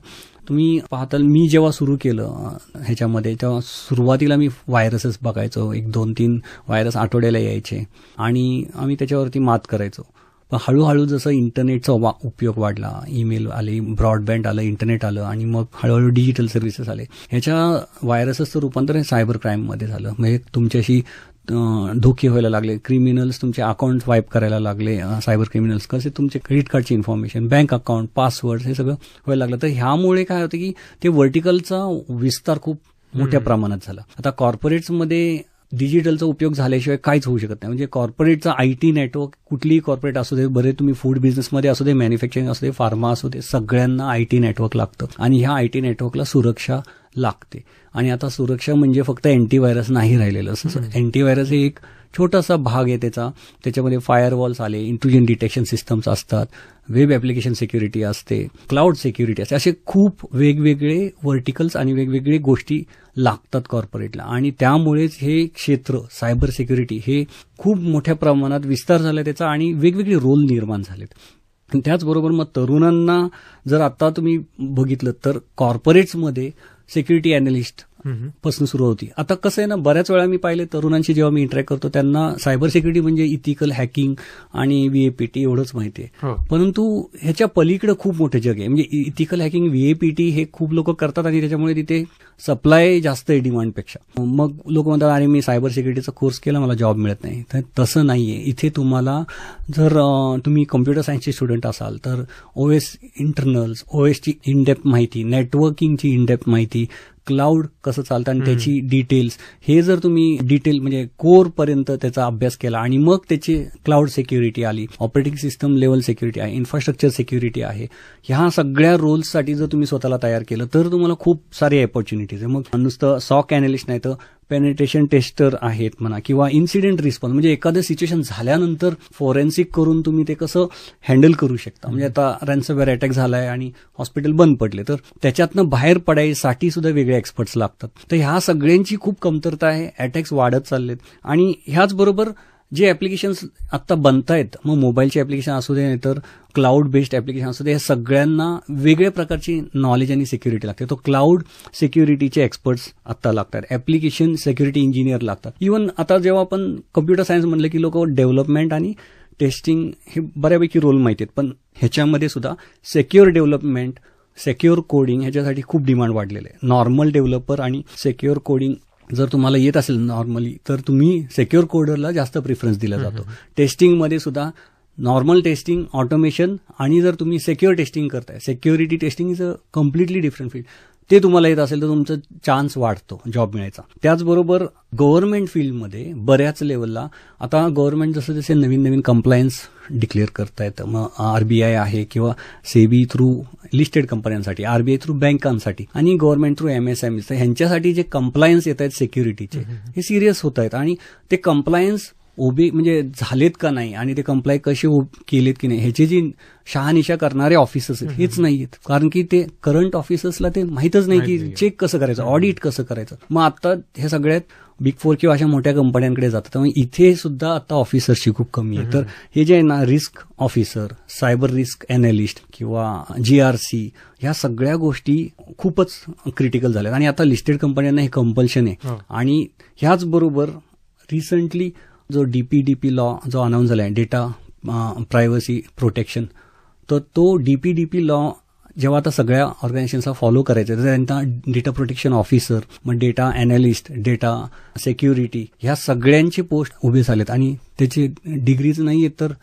तुम्ही पाहताल, मी जेव्हा सुरू केलं ह्याच्यामध्ये तेव्हा सुरुवातीला मी व्हायरसेस बघायचो. 1-2-3 व्हायरस आठवड्याला यायचे आणि आम्ही त्याच्यावरती मात करायचो. पण हळूहळू जसं इंटरनेटचा उपयोग वाढला, ईमेल आले, ब्रॉडबँड आलं, इंटरनेट आलं आणि मग हळूहळू डिजिटल सर्व्हिसेस आले, ह्याच्या व्हायरसेसचं रूपांतर हे सायबर क्राईममध्ये झालं. म्हणजे तुमच्याशी धोके व्हायला लागले, क्रिमिनल्स तुमचे अकाउंट वाईप करायला लागले. सायबर क्रिमिनल्स कसे तुमचे क्रेडिट कार्डची इन्फॉर्मेशन, बँक अकाउंट, पासवर्ड हे सगळं व्हायला लागलं. तर ह्यामुळे काय होतं की ते व्हर्टिकलचा विस्तार खूप मोठ्या प्रमाणात झाला. आता कॉर्पोरेट्समध्ये डिजिटलचा उपयोग झाल्याशिवाय काहीच होऊ शकत नाही. म्हणजे कॉर्पोरेटचा IT नेटवर्क, कुठलीही कॉर्पोरेट असू दे, बरे तुम्ही फूड बिझनेसमध्ये असू दे, मॅन्युफॅक्चरिंग असू दे, फार्मा असू दे, सगळ्यांना IT नेटवर्क लागतं आणि ह्या IT नेटवर्कला सुरक्षा लागते. आणि आता सुरक्षा म्हणजे फक्त अँटीव्हायरस नाही राहिलेलं. असं अँटीव्हायरस हे एक छोटासा भाग आहे त्याच्यामध्ये फायरवॉल्स आले, इंट्रुजन डिटेक्शन सिस्टम्स असतात, वेब ॲप्लिकेशन सिक्युरिटी असते, क्लाउड सिक्युरिटी असते, असे खूप वेगवेगळे व्हर्टिकल्स आणि वेगवेगळे गोष्टी लागतात कॉर्पोरेटला. आणि त्यामुळेच हे क्षेत्र सायबर सिक्युरिटी हे खूप मोठ्या प्रमाणात विस्तार झाला त्याचा आणि वेगवेगळे रोल निर्माण झालेत. आणि त्याचबरोबर मग तरुणांना जर आता तुम्ही बघितलं तर कॉर्पोरेट्समध्ये सिक्युरिटी अॅनालिस्ट पासून सुरू होती. आता कसं आहे ना, बऱ्याच वेळा मी पाहिले तरुणांशी जेव्हा मी इंटरॅक्ट करतो त्यांना सायबर सिक्युरिटी म्हणजे इथिकल हॅकिंग आणि VAPT एवढंच माहिती आहे. परंतु ह्याच्या पलीकडे खूप मोठं जग आहे. म्हणजे इथिकल हॅकिंग, VAPT हे खूप लोक करतात आणि त्याच्यामुळे तिथे सप्लाय जास्त आहे डिमांडपेक्षा. मग लोक म्हणतात अरे मी सायबर सिक्युरिटीचा कोर्स केला, मला जॉब मिळत नाही. तर तसं नाहीये. इथे तुम्हाला जर तुम्ही कम्प्युटर सायन्सचे स्टुडंट असाल तर OS इंटरनल्स, OSची इनडेप्थ माहिती, नेटवर्किंगची इनडेप्थ माहिती, क्लाउड कसं चालतं आणि त्याची डिटेल्स, हे जर तुम्ही डिटेल म्हणजे कोर पर्यंत त्याचा अभ्यास केला आणि मग त्याची क्लाउड सिक्युरिटी आली, ऑपरेटिंग सिस्टम लेवल सिक्युरिटी आहे, इन्फ्रास्ट्रक्चर सिक्युरिटी आहे, ह्या सगळ्या रोल्ससाठी जर तुम्ही स्वतःला तयार केलं तर तुम्हाला खूप सारे अपॉर्च्युनिटीज आहे. मग नुसतं सॉक अॅनालिस्ट नाही तर पेनिट्रेशन टेस्टर आहेत म्हणा, किंवा इन्सिडेंट रिस्पॉन्स म्हणजे एखादं सिच्युएशन झाल्यानंतर फॉरेन्सिक करून तुम्ही ते कसं हँडल करू शकता. म्हणजे आता रॅन्समवेअर अटॅक झालाय आणि हॉस्पिटल बंद पडले, तर त्याच्यातनं बाहेर पडायसाठी सुद्धा वेगळे एक्सपर्ट्स लागतात. तर ह्या सगळ्यांची खूप कमतरता आहे. अटॅक्स वाढत चाललेत आणि ह्याचबरोबर जे ऍप्लिकेशन्स आता बनतायत, मग मोबाईलचे ऍप्लिकेशन असू दे नाही तर क्लाउड बेस्ड ऍप्लिकेशन असू दे, हे सगळ्यांना वेगळ्या प्रकारची नॉलेज आणि सिक्युरिटी लागते. तो क्लाउड सिक्युरिटीचे एक्सपर्ट्स आता लागतात, ऍप्लिकेशन सिक्युरिटी इंजिनियर लागतात. इव्हन आता जेव्हा आपण कम्प्युटर सायन्स म्हणलं की लोक डेव्हलपमेंट आणि टेस्टिंग हे बऱ्यापैकी रोल माहिती आहेत, पण ह्याच्यामध्ये सुद्धा सेक्युअर डेव्हलपमेंट, सेक्युअर कोडिंग ह्याच्यासाठी खूप डिमांड वाढलेलं आहे. नॉर्मल डेव्हलपर आणि सेक्युअर कोडिंग जर तुम्हाला येत असेल नॉर्मली तर तुम्ही सेक्युअर कोडरला जास्त प्रिफरन्स दिला जातो. टेस्टिंगमध्ये सुद्धा नॉर्मल टेस्टिंग, ऑटोमेशन आणि जर तुम्ही सेक्युअर टेस्टिंग करताय, security testing is a completely different field, ते तुम्हाला येत असेल तर तुमचा चान्स वाढतो जॉब मिळायचा. त्याचबरोबर गव्हर्नमेंट फील्डमध्ये बऱ्याच लेवलला आता गव्हर्नमेंट जसं जसे नवीन नवीन कंप्लायन्स डिक्लेअर करतायत, मग आरबीआय आहे किंवा सेबी थ्रू लिस्टेड कंपन्यांसाठी, आरबीआय थ्रू बँकांसाठी आणि गव्हर्नमेंट थ्रू एमएसएमई, ह्यांच्यासाठी जे कंप्लायन्स येत आहेत सिक्युरिटीचे हे सिरियस होत आहेत. आणि ते कंप्लायन्स ओबे म्हणजे झालेत का नाही आणि ते कंप्लाय कसे केलेत की नाही ह्याची जी शहानिशा करणारे ऑफिसर्स आहेत हेच नाहीयेत, कारण की ते करंट ऑफिसर्सला ते माहीतच नाही की चेक कसं करायचं, ऑडिट कसं करायचं. मग आता हे सगळ्यात बिग फोर किंवा अशा मोठ्या कंपन्यांकडे जातात, त्यामुळे इथे सुद्धा आता ऑफिसर्सची खूप कमी आहे. तर हे जे आहे ना, risk officer, cyber risk analyst किंवा GRC, ह्या सगळ्या गोष्टी खूपच क्रिटिकल झाल्या आणि आता लिस्टेड कंपन्यांना हे कंपल्शन आहे. आणि ह्याचबरोबर रिसंटली जो DPDP लॉ जो अनाऊन्स झाला आहे, डेटा प्रायव्हसी प्रोटेक्शन, तर तो DPDP लॉ जेव्हा आता सगळ्या ऑर्गनायझेशन्सला फॉलो करायचं तर त्यांना डेटा प्रोटेक्शन ऑफिसर, मग डेटा अॅनालिस्ट, डेटा सिक्युरिटी, ह्या सगळ्यांचे पोस्ट उभे झालेत आणि त्याचे डिग्रीज नाही आहेत तर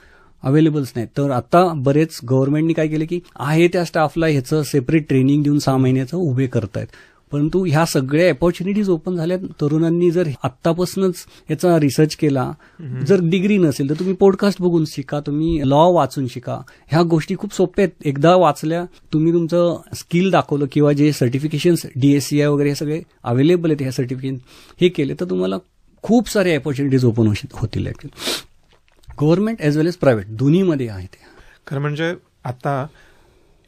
अवेलेबल्स नाहीत. तर आता बरेच गव्हर्नमेंटनी काय केलं की आहे त्या स्टाफला ह्याचं सेपरेट ट्रेनिंग देऊन 6 महिन्याचं उभे करतायत. परंतु ह्या सगळ्या अपॉर्च्युनिटीज ओपन झाल्यात. तरुणांनी जर आत्तापासूनच याचा रिसर्च केला, जर डिग्री नसेल तर तुम्ही पॉडकास्ट बघून शिका, तुम्ही लॉ वाचून शिका. ह्या गोष्टी खूप सोप्या आहेत. एकदा वाचल्या, तुम्ही तुमचं स्किल दाखवलं किंवा जे सर्टिफिकेशन्स DSCI वगैरे हे सगळे अवेलेबल आहेत, ह्या सर्टिफिकेशन हे केले तर तुम्हाला खूप सारे अपॉर्च्युनिटीज ओपन होतील. गव्हर्नमेंट एज वेल एज प्रायव्हेट दोन्हीमध्ये आहे ते. खरं म्हणजे आता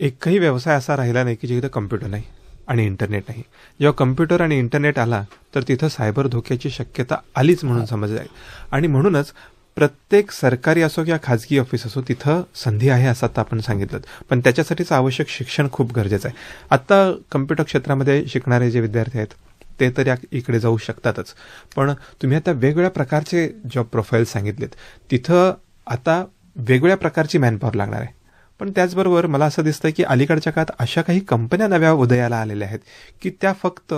एकही व्यवसाय असा राहिला नाही की जिथे कम्प्युटर नाही आणि इंटरनेट नाही. जेव्हा कम्प्युटर आणि इंटरनेट आला तर तिथं सायबर धोक्याची शक्यता आलीच म्हणून समजलं जाईल. आणि म्हणूनच प्रत्येक सरकारी असो किंवा खाजगी ऑफिस असो तिथं संधी आहे असं आता आपण सांगितलं, पण त्याच्यासाठीच आवश्यक शिक्षण खूप गरजेचं आहे. आता कम्प्युटर क्षेत्रामध्ये शिकणारे जे विद्यार्थी आहेत ते तर इकडे जाऊ शकतातच, पण तुम्ही आता वेगवेगळ्या प्रकारचे जॉब प्रोफाईल सांगितलेत, तिथं आता वेगवेगळ्या प्रकारची मॅनपॉवर लागणार आहे. पण त्याचबरोबर मला असं दिसतं की अलीकडच्या काळात अशा काही कंपन्या नव्या उदयाला आलेल्या आहेत की त्या फक्त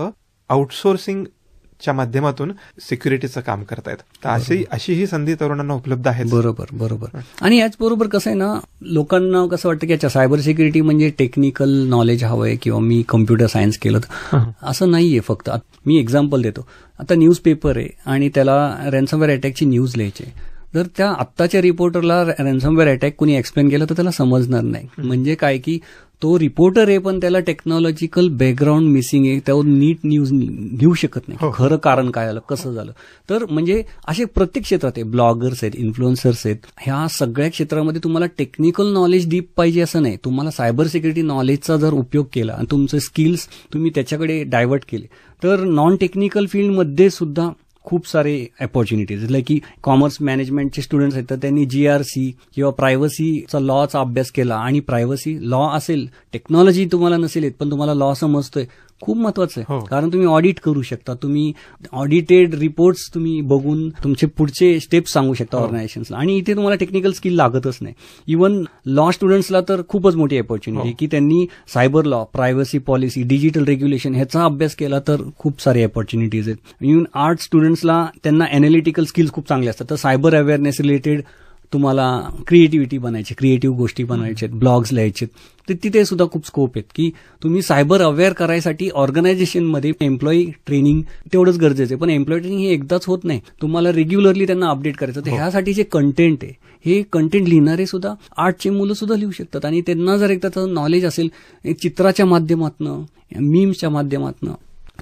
आउटसोर्सिंगच्या माध्यमातून सिक्युरिटीचं काम करतायत. तर अशी ही संधी तरुणांना उपलब्ध आहे. बरोबर. आणि याचबरोबर कसं आहे ना, लोकांना कसं वाटतं की अच्छा सायबर सिक्युरिटी म्हणजे टेक्निकल नॉलेज हवंय किंवा मी कम्प्युटर सायन्स केलं, असं नाहीये. फक्त मी एक्झाम्पल देतो. आता न्यूजपेपर आहे आणि त्याला रॅन्समवेअर अटॅकची न्यूज लिहायची, जर त्या आत्ताच्या रिपोर्टरला रॅन्समवेअर अटॅक कोणी एक्सप्लेन केलं तर त्याला समजणार नाही. म्हणजे काय की तो रिपोर्टर आहे पण त्याला टेक्नॉलॉजिकल बॅकग्राऊंड मिसिंग आहे, त्यावर नीट न्यूज लिहू शकत नाही, खरं कारण काय झालं, कसं झालं. तर म्हणजे असे प्रत्येक क्षेत्रात आहे, ब्लॉगर्स आहेत, इन्फ्लुएन्सर्स आहेत, ह्या सगळ्या क्षेत्रामध्ये तुम्हाला टेक्निकल नॉलेज डीप पाहिजे असं नाही. तुम्हाला सायबर सिक्युरिटी नॉलेजचा जर उपयोग केला आणि तुमचे स्किल्स तुम्ही त्याच्याकडे डायव्हर्ट केले तर नॉन टेक्निकल फील्डमध्ये सुद्धा खूप सारे अपॉर्च्युनिटीज, लाईक की कॉमर्स मॅनेजमेंटचे स्टुडंट्स आहेत तर त्यांनी GRC किंवा प्रायव्हसीचा लॉचा अभ्यास केला आणि प्रायव्हसी लॉ असेल, टेक्नॉलॉजी तुम्हाला नसेल येत पण तुम्हाला लॉ समजतोय, खूप महत्वाचं आहे. कारण तुम्ही ऑडिट करू शकता, तुम्ही ऑडिटेड रिपोर्ट्स तुम्ही बघून तुमचे पुढचे स्टेप्स सांगू शकता ऑर्गनायझेशन्सला. आणि इथे तुम्हाला टेक्निकल स्किल लागतच नाही. इव्हन लॉ स्टुडंट्सला तर खूपच मोठी अपॉर्च्युनिटी की त्यांनी cyber law, privacy policy, digital regulation ह्याचा अभ्यास केला तर खूप सारे अपॉर्च्युनिटीज आहेत. इव्हन आर्ट स्टुडंट्सला त्यांना अॅनालिटिकल स्किल्स खूप चांगले असतात, तर सायबर अवेअरनेस रिलेटेड तुम्हाला क्रिएटिव्हिटी बनायची, क्रिएटिव्ह गोष्टी बनवायच्या, ब्लॉग्स लिहायचे, तर तिथे सुद्धा खूप स्कोप आहेत की तुम्ही सायबर अवेअर करायसाठी ऑर्गनायझेशनमध्ये एम्प्लॉई ट्रेनिंग तेवढंच गरजेचं आहे. पण एम्प्लॉई ट्रेनिंग हे एकदाच होत नाही, तुम्हाला रेग्युलरली त्यांना अपडेट करायचं. तर ह्यासाठी जे कंटेंट आहे, हे कंटेंट लिहिणारे सुद्धा आर्टचे मुलं सुद्धा लिहू शकतात. आणि त्यांना जर एकदा त्याचं नॉलेज असेल चित्राच्या माध्यमातनं, मीम्सच्या माध्यमातनं,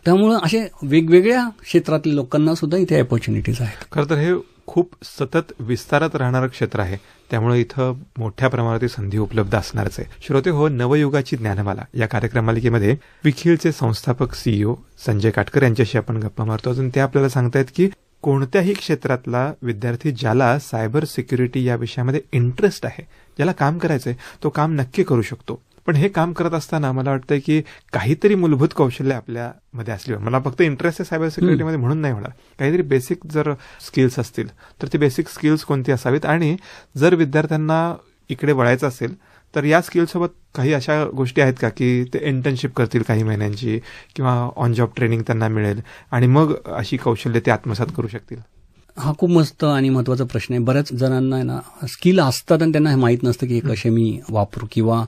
त्यामुळं असे वेगवेगळ्या क्षेत्रातल्या लोकांना सुद्धा इथे ऑपॉर्च्युनिटीज आहेत. खरं तर हे खूप सतत विस्तारत राहणारं क्षेत्र आहे, त्यामुळे इथं मोठ्या प्रमाणात संधी उपलब्ध असणारच आहे. श्रोते हो, नवयुगाची ज्ञानमाला या कार्यक्रमालिकेमध्ये विखीलचे संस्थापक CEO संजय काटकर यांच्याशी आपण गप्पा मारतो. अजून ते आपल्याला सांगतायत की कोणत्याही क्षेत्रातला विद्यार्थी ज्याला सायबर सिक्युरिटी या विषयामध्ये इंटरेस्ट आहे, ज्याला काम करायचंय, तो काम नक्की करू शकतो. पण हे काम करत असताना मला वाटतंय की काहीतरी मूलभूत कौशल्य आपल्यामध्ये असली, मला फक्त इंटरेस्ट आहे सायबर सिक्युरिटीमध्ये म्हणून नाही होणार, काहीतरी बेसिक जर स्किल्स असतील तर ते बेसिक स्किल्स कोणती असावीत. आणि जर विद्यार्थ्यांना इकडे वळायचं असेल तर या स्किलसोबत काही अशा गोष्टी आहेत का की ते इंटर्नशिप करतील काही महिन्यांची, किंवा ऑन जॉब ट्रेनिंग त्यांना मिळेल आणि मग अशी कौशल्य ते आत्मसात करू शकतील? हा खूप मस्त आणि महत्वाचा प्रश्न आहे. बऱ्याच जणांना आहे ना स्किल असतात आणि त्यांना हे माहीत नसतं की हे कसे मी वापरू, किंवा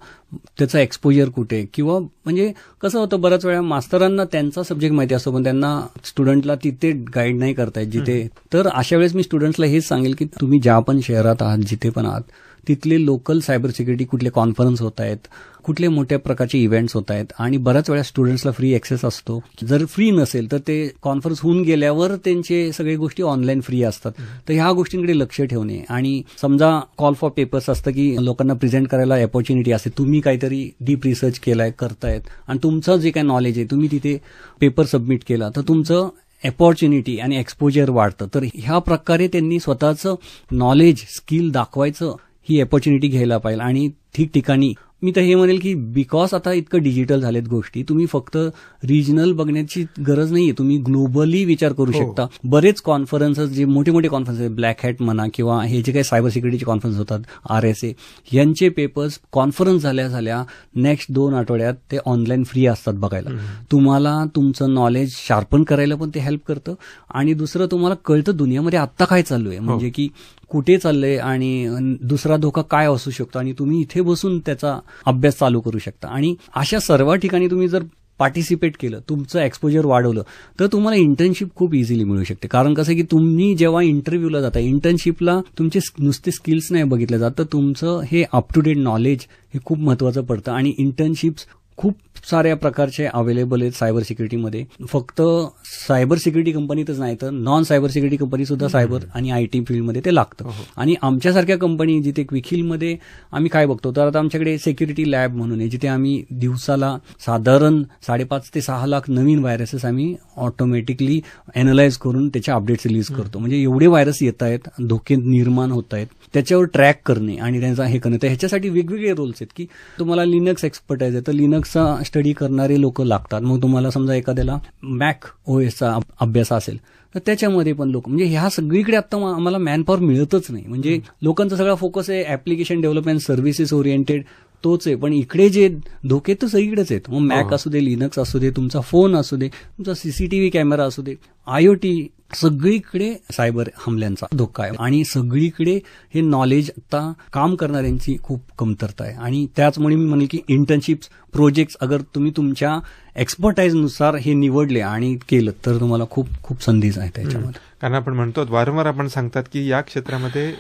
त्याचा एक्सपोजर कुठे, किंवा म्हणजे कसं होतं बऱ्याच वेळा मास्तरांना त्यांचा सब्जेक्ट माहिती असतो पण त्यांना स्टुडंटला तिथे गाईड नाही करतायत जिथे. तर अशा वेळेस मी स्टुडंट्सला हेच सांगेल की तुम्ही ज्या पण शहरात आहात, जिथे पण आहात, तिथले लोकल सायबर सिक्युरिटी कुठले कॉन्फरन्स होत आहेत, कुठले मोठ्या प्रकारचे इव्हेंट्स होत आहेत, आणि बऱ्याच वेळा स्टुडंट्सला फ्री ऍक्सेस असतो. जर फ्री नसेल तर ते कॉन्फरन्स होऊन गेल्यावर त्यांचे सगळे गोष्टी ऑनलाईन फ्री असतात. तर ह्या गोष्टींकडे लक्ष ठेवणे, आणि समजा कॉल फॉर पेपर्स असतं की लोकांना प्रेझेंट करायला अपॉर्च्युनिटी असते, तुम्ही काहीतरी डीप रिसर्च केलाय, करतायत, आणि तुमचं जे काही नॉलेज आहे तुम्ही तिथे पेपर सबमिट केला तर तुमचं अपॉर्च्युनिटी आणि एक्सपोजर वाढतं. तर ह्या प्रकारे त्यांनी स्वतःचं नॉलेज, स्किल दाखवायचं, ही अपॉर्च्युनिटी घ्यायला पाहिजे. आणि ठिकठिकाणी मी तर हे म्हणेल की बिकॉज आता इतकं डिजिटल झालेत गोष्टी, तुम्ही फक्त रिजनल बघण्याची गरज नाहीये, तुम्ही ग्लोबली विचार करू शकता. बरेच कॉन्फरन्सेस, जे मोठे मोठे कॉन्फरन्सेस, ब्लॅक हॅट म्हणा, किंवा हे जे काही सायबर सिक्युरिटीचे कॉन्फरन्स होतात, RSA, यांचे पेपर्स कॉन्फरन्स झाल्या नेक्स्ट 2 आठवड्यात ते ऑनलाईन फ्री असतात बघायला. तुम्हाला तुमचं नॉलेज शार्पन करायला पण ते हेल्प करतं, आणि दुसरं तुम्हाला कळतं दुनियामध्ये आत्ता काय चालू आहे, म्हणजे की कुठे चाललंय आणि दुसरा धोका काय असू शकतो, आणि तुम्ही इथे बसून त्याचा अभ्यास चालू करू शकता. आणि अशा सर्व ठिकाणी तुम्ही जर पार्टिसिपेट केलं, तुमचं एक्सपोजर वाढवलं, तर तुम्हाला इंटर्नशिप खूप इझिली मिळू शकते. कारण कसं की तुम्ही जेव्हा इंटरव्ह्यूला जाता, इंटर्नशिपला तुमचे नुसते स्किल्स नाही बघितले जात, तर तुमचं हे अप टू डेट नॉलेज हे खूप महत्वाचं पडतं. आणि इंटर्नशिप्स खूप साऱ्या प्रकारचे अवेलेबल आहेत सायबर सिक्युरिटीमध्ये. फक्त सायबर सिक्युरिटी कंपनीतच नाही तर नॉन सायबर सिक्युरिटी कंपनी सुद्धा सायबर आणि IT फील्डमध्ये ते लागतं. आणि आमच्यासारख्या कंपनी जिथे क्विखिलमध्ये आम्ही काय बघतो, तर आता आमच्याकडे सिक्युरिटी लॅब म्हणून आहे, जिथे आम्ही दिवसाला साधारण 5.5 ते 6 लाख नवीन व्हायरसेस आम्ही ऑटोमॅटिकली अॅनालाइज करून त्याच्या अपडेट्स रिलीज करतो. म्हणजे एवढे व्हायरस येत आहेत, धोके निर्माण होत आहेत, त्याच्यावर ट्रॅक करणे आणि त्यांचा हे करणे. तर ह्याच्यासाठी वेगवेगळे रोल्स आहेत की तुम्हाला लिनक्स एक्सपर्टाईज आहे तर लिनक्सचा स्टडी करणारे लोक लागतात. मग तुम्हाला समजा एखाद्याला मॅक OSचा अभ्यास असेल तर त्याच्यामध्ये पण लोक, म्हणजे ह्या सगळीकडे आता आम्हाला मॅनपॉवर मिळतच नाही. म्हणजे लोकांचा सगळा फोकस आहे ऍप्लिकेशन डेव्हलपमेंट, सर्व्हिसेस ओरिएंटेड, तोच आहे. पण इकडे जे धोके तर सगळीकडेच आहेत. मग मॅक असू दे, लिनक्स असू दे, तुमचा फोन असू दे, तुमचा CCTV कॅमेरा असू दे, IoT, सगळीकडे सायबर हमल्यांचा धोका आहे. आणि सगळीकडे हे नॉलेज आता काम करणाऱ्यांची खूप कमतरता आहे. आणि त्याचमुळे मी म्हणेल की इंटर्नशिप्स, प्रोजेक्ट्स अगर तुम्ही तुमच्या एक्सपर्टाईजनुसार हे निवडले आणि केलं तर तुम्हाला खूप खूप संधीच आहे त्याच्यामध्ये. कारण आपण म्हणतो, वारंवार आपण सांगतात की या क्षेत्रामध्ये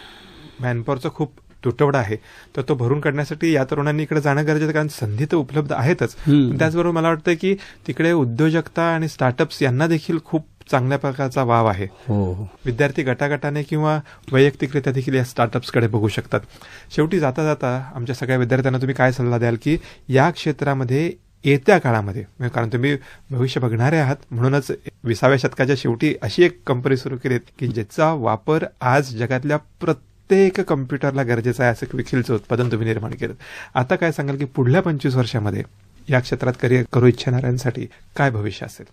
मॅनपॉवरचा खूप तुटवडा आहे, तर तो भरून काढण्यासाठी या तरुणांनी इकडे जाणं गरजेचं, कारण संधी तर उपलब्ध आहेतच. त्याचबरोबर मला वाटतं की तिकडे उद्योजकता आणि स्टार्टअप्स यांना देखील खूप चांगल्या प्रकारचा वाव आहे. विद्यार्थी गटागटाने किंवा वैयक्तिकरित्या देखील या स्टार्टअप्सकडे बघू शकतात. शेवटी जाता जाता आमच्या सगळ्या विद्यार्थ्यांना तुम्ही काय सल्ला द्याल की या क्षेत्रामध्ये येत्या काळामध्ये, कारण तुम्ही भविष्य बघणारे आहात म्हणूनच 20व्या शतकाच्या शेवटी अशी एक कंपनी सुरू केलीत की ज्याचा वापर आज जगातल्या प्रत्येक कम्प्युटरला गरजेचं आहे, असं क्विखिलचं उत्पादन तुम्ही निर्माण केलं. आता काय सांगाल की पुढल्या 25 वर्षामध्ये या क्षेत्रात करिअर करू इच्छिणाऱ्यांसाठी काय भविष्य असेल?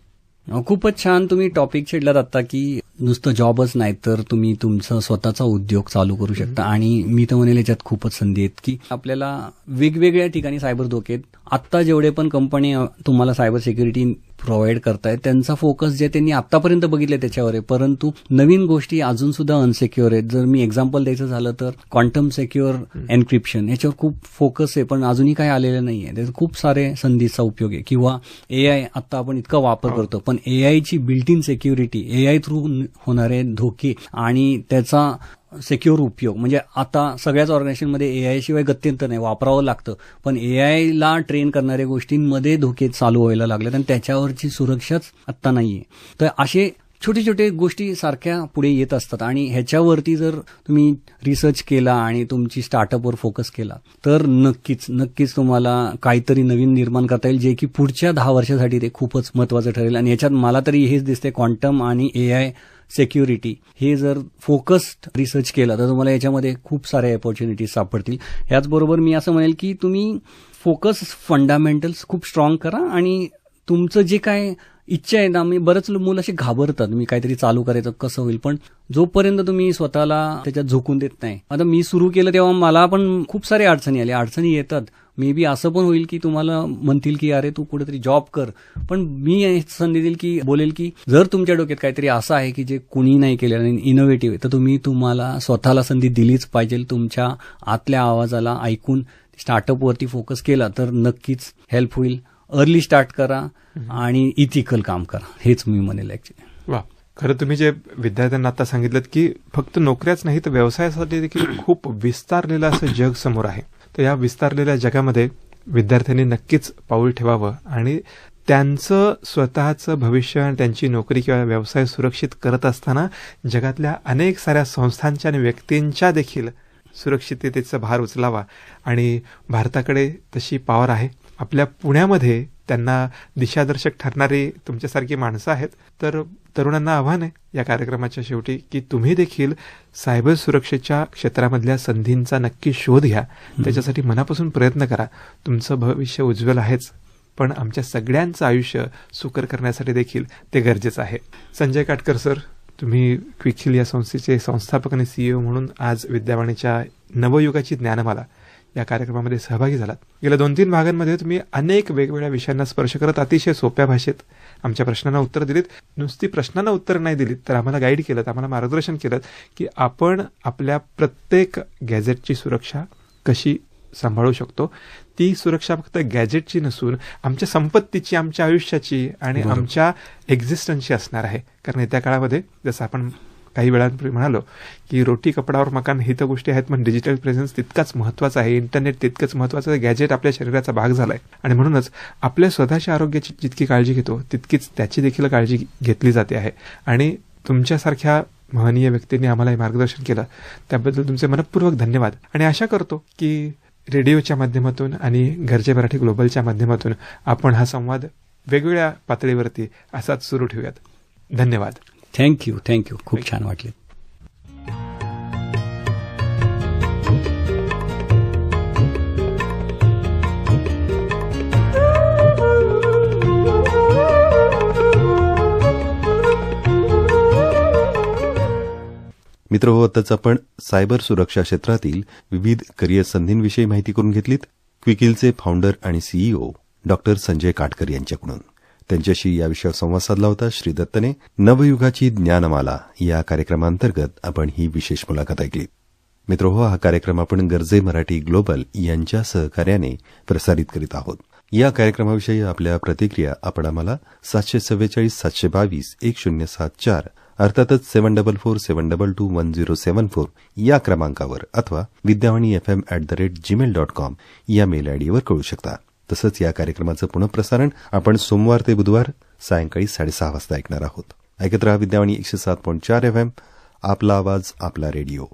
खूपच छान तुम्ही टॉपिक छेडलात आता की नुसतं जॉबच नाही तर तुम्ही तुमचा स्वतःचा उद्योग चालू करू शकता. आणि मी तर म्हणेल याच्यात खूपच संधी आहेत की आपल्याला वेगवेगळ्या ठिकाणी सायबर धोके आहेत. आत्ता जेवढे पण कंपनी तुम्हाला सायबर सिक्युरिटी प्रोव्हाइड करतायत त्यांचा फोकस जे त्यांनी आतापर्यंत बघितले त्याच्यावर आहे, परंतु नवीन गोष्टी अजून सुद्धा अनसिक्युअर आहेत. जर मी एक्झाम्पल द्यायचं झालं तर क्वांटम सिक्युअर एन्क्रिप्शन याच्यावर खूप फोकस आहे, पण अजूनही काही आलेलं नाहीये. त्याचे खूप सारे संधीचा उपयोग आहे. किंवा एआय आता आपण इतका वापर करतो, पण एआयची built in security, AI through होणारे धोके आणि त्याचा सिक्युअर उपयोग, म्हणजे आता सगळ्याच ऑर्गनायझेशनमध्ये एआय शिवाय गत्यंतर नाही, वापरावं लागतं, पण एआयला ट्रेन करणाऱ्या गोष्टींमध्ये धोके चालू व्हायला लागलेत आणि त्याच्यावरची सुरक्षाच आत्ता नाहीये. तर असे छोटे छोटे गोष्टी सारख्या पुढे येत असतात आणि ह्याच्यावरती जर तुम्ही रिसर्च केला आणि तुमची स्टार्टअपवर फोकस केला तर नक्कीच तुम्हाला काहीतरी नवीन निर्माण करता येईल, जे की पुढच्या 10 वर्षासाठी ते खूपच महत्वाचं ठरेल. आणि याच्यात मला तरी हेच दिसते, क्वांटम आणि एआय सिक्युरिटी हे जर फोकस्ड रिसर्च केला तर तुम्हाला याच्यामध्ये खूप साऱ्या अपॉर्च्युनिटीज सापडतील. याचबरोबर मी असं म्हणेल की तुम्ही फोकस फंडामेंटल्स खूप स्ट्रॉंग करा आणि तुमचं जे काय इच्छा आहे ना, मी बरेच मुलं असे घाबरतात, मी काहीतरी चालू करायचं कसं होईल, पण जोपर्यंत तुम्ही स्वतःला त्याच्यात झोकून देत नाही. आता मी सुरू केलं तेव्हा मला पण खूप सारे अडचणी येतात. मे बी असं पण होईल की तुम्हाला म्हणतील की अरे तू कुठेतरी जॉब कर, पण मी संधी देईल की बोलेल की जर तुमच्या डोक्यात काहीतरी असं आहे की जे कुणी नाही केलं आणि इनोव्हेटिव्ह आहे, तर तुम्हाला स्वतःला संधी दिलीच पाहिजे. तुमच्या आतल्या आवाजाला ऐकून स्टार्टअपवरती फोकस केला तर नक्कीच हेल्प होईल. अर्ली स्टार्ट करा आणि इथिकल काम करा, हेच मी म्हणेल ऍक्च्युली. वा, खरं तुम्ही जे विद्यार्थ्यांना आता सांगितलं की फक्त नोकऱ्याच नाही तर व्यवसायासाठी देखील खूप विस्तारलेलं असं जग समोर आहे. तर या विस्तारलेल्या जगामध्ये विद्यार्थ्यांनी नक्कीच पाऊल ठेवावं आणि त्यांचं स्वतःचं भविष्य आणि त्यांची नोकरी किंवा व्यवसाय सुरक्षित करत असताना जगातल्या अनेक साऱ्या संस्थांच्या आणि व्यक्तींच्या देखील सुरक्षिततेचा भार उचलावा. आणि भारताकडे तशी पॉवर आहे. आपल्या पुण्यामध्ये त्यांना दिशादर्शक ठरणारी तुमच्यासारखी माणसं आहेत. तर तरुणांना आव्हान आहे या कार्यक्रमाच्या शेवटी की तुम्ही देखील सायबर सुरक्षेच्या क्षेत्रामधल्या संधींचा नक्की शोध घ्या. त्याच्यासाठी मनापासून प्रयत्न करा. तुमचं भविष्य उज्ज्वल आहेच, पण आमच्या सगळ्यांचं आयुष्य सुकर करण्यासाठी देखील ते गरजेचं आहे. संजय काटकर सर, तुम्ही क्विकहिल या संस्थेचे संस्थापक आणि सीईओ म्हणून आज विद्यावाणीच्या नवयुगाची ज्ञानमाला या कार्यक्रमामध्ये सहभागी झालात. गेल्या 2-3 भागांमध्ये तुम्ही अनेक वेगवेगळ्या विषयांना स्पर्श करत अतिशय सोप्या भाषेत आमच्या प्रश्नांना उत्तर दिलीत. नुसती प्रश्नांना उत्तर नाही दिलीत तर आम्हाला गाईड केलं, आम्हाला मार्गदर्शन केलं की आपण आपल्या प्रत्येक गॅजेटची सुरक्षा कशी सांभाळू शकतो. ती सुरक्षा फक्त गॅजेटची नसून आमच्या संपत्तीची, आमच्या आयुष्याची आणि आमच्या एक्झिस्टन्सची असणार आहे. कारण येत्या काळामध्ये जसं आपण काही वेळांपूर्वी म्हणालो की रोटी कपडावर मकान ही तर गोष्टी आहेत, पण डिजिटल प्रेझेन्स तितकाच महत्वाचा आहे, इंटरनेट तितकंच महत्वाचं आहे, गॅजेट आपल्या शरीराचा भाग झालाय. आणि म्हणूनच आपल्या स्वतःच्या आरोग्याची जितकी काळजी घेतो तितकीच त्याची देखील काळजी घेतली जाते आहे. आणि तुमच्यासारख्या महनीय व्यक्तींनी आम्हाला हे मार्गदर्शन केलं त्याबद्दल तुमचे मनपूर्वक धन्यवाद. आणि आशा करतो की रेडिओच्या माध्यमातून आणि घरचे मराठी ग्लोबलच्या माध्यमातून आपण हा संवाद वेगवेगळ्या पातळीवरती असाच सुरू ठेवूयात. धन्यवाद. थँक्यू. खूप छान वाटले. मित्रहो, आताच आपण सायबर सुरक्षा क्षेत्रातील विविध करिअर संधींविषयी माहिती करून घेतलीत क्विकहिलचे फाउंडर आणि सीईओ डॉक्टर संजय काटकर यांच्याकडून. त्यांच्याशी या विषयावर संवाद साधला होता श्री दत्तने. नवयुगाची ज्ञानमाला या कार्यक्रमांतर्गत आपण ही विशेष मुलाखत ऐकली. मित्रहो, हा कार्यक्रम आपण गरजे मराठी ग्लोबल यांच्या सहकार्याने प्रसारित करीत आहोत. या कार्यक्रमाविषयी आपल्या प्रतिक्रिया आपण आम्हाला 744-722-1074 अर्थातच 7447221074 या क्रमांकावर अथवा vidyavani@gmail.com या मेल आयडीवर कळू शकता. तसंच या कार्यक्रमाचं पुनःप्रसारण आपण सोमवार ते बुधवार सायंकाळी 6:30 वाजता ऐकणार आहोत. ऐकत रहा विद्यावाणी 107.4 FM, आपला आवाज आपला रेडिओ.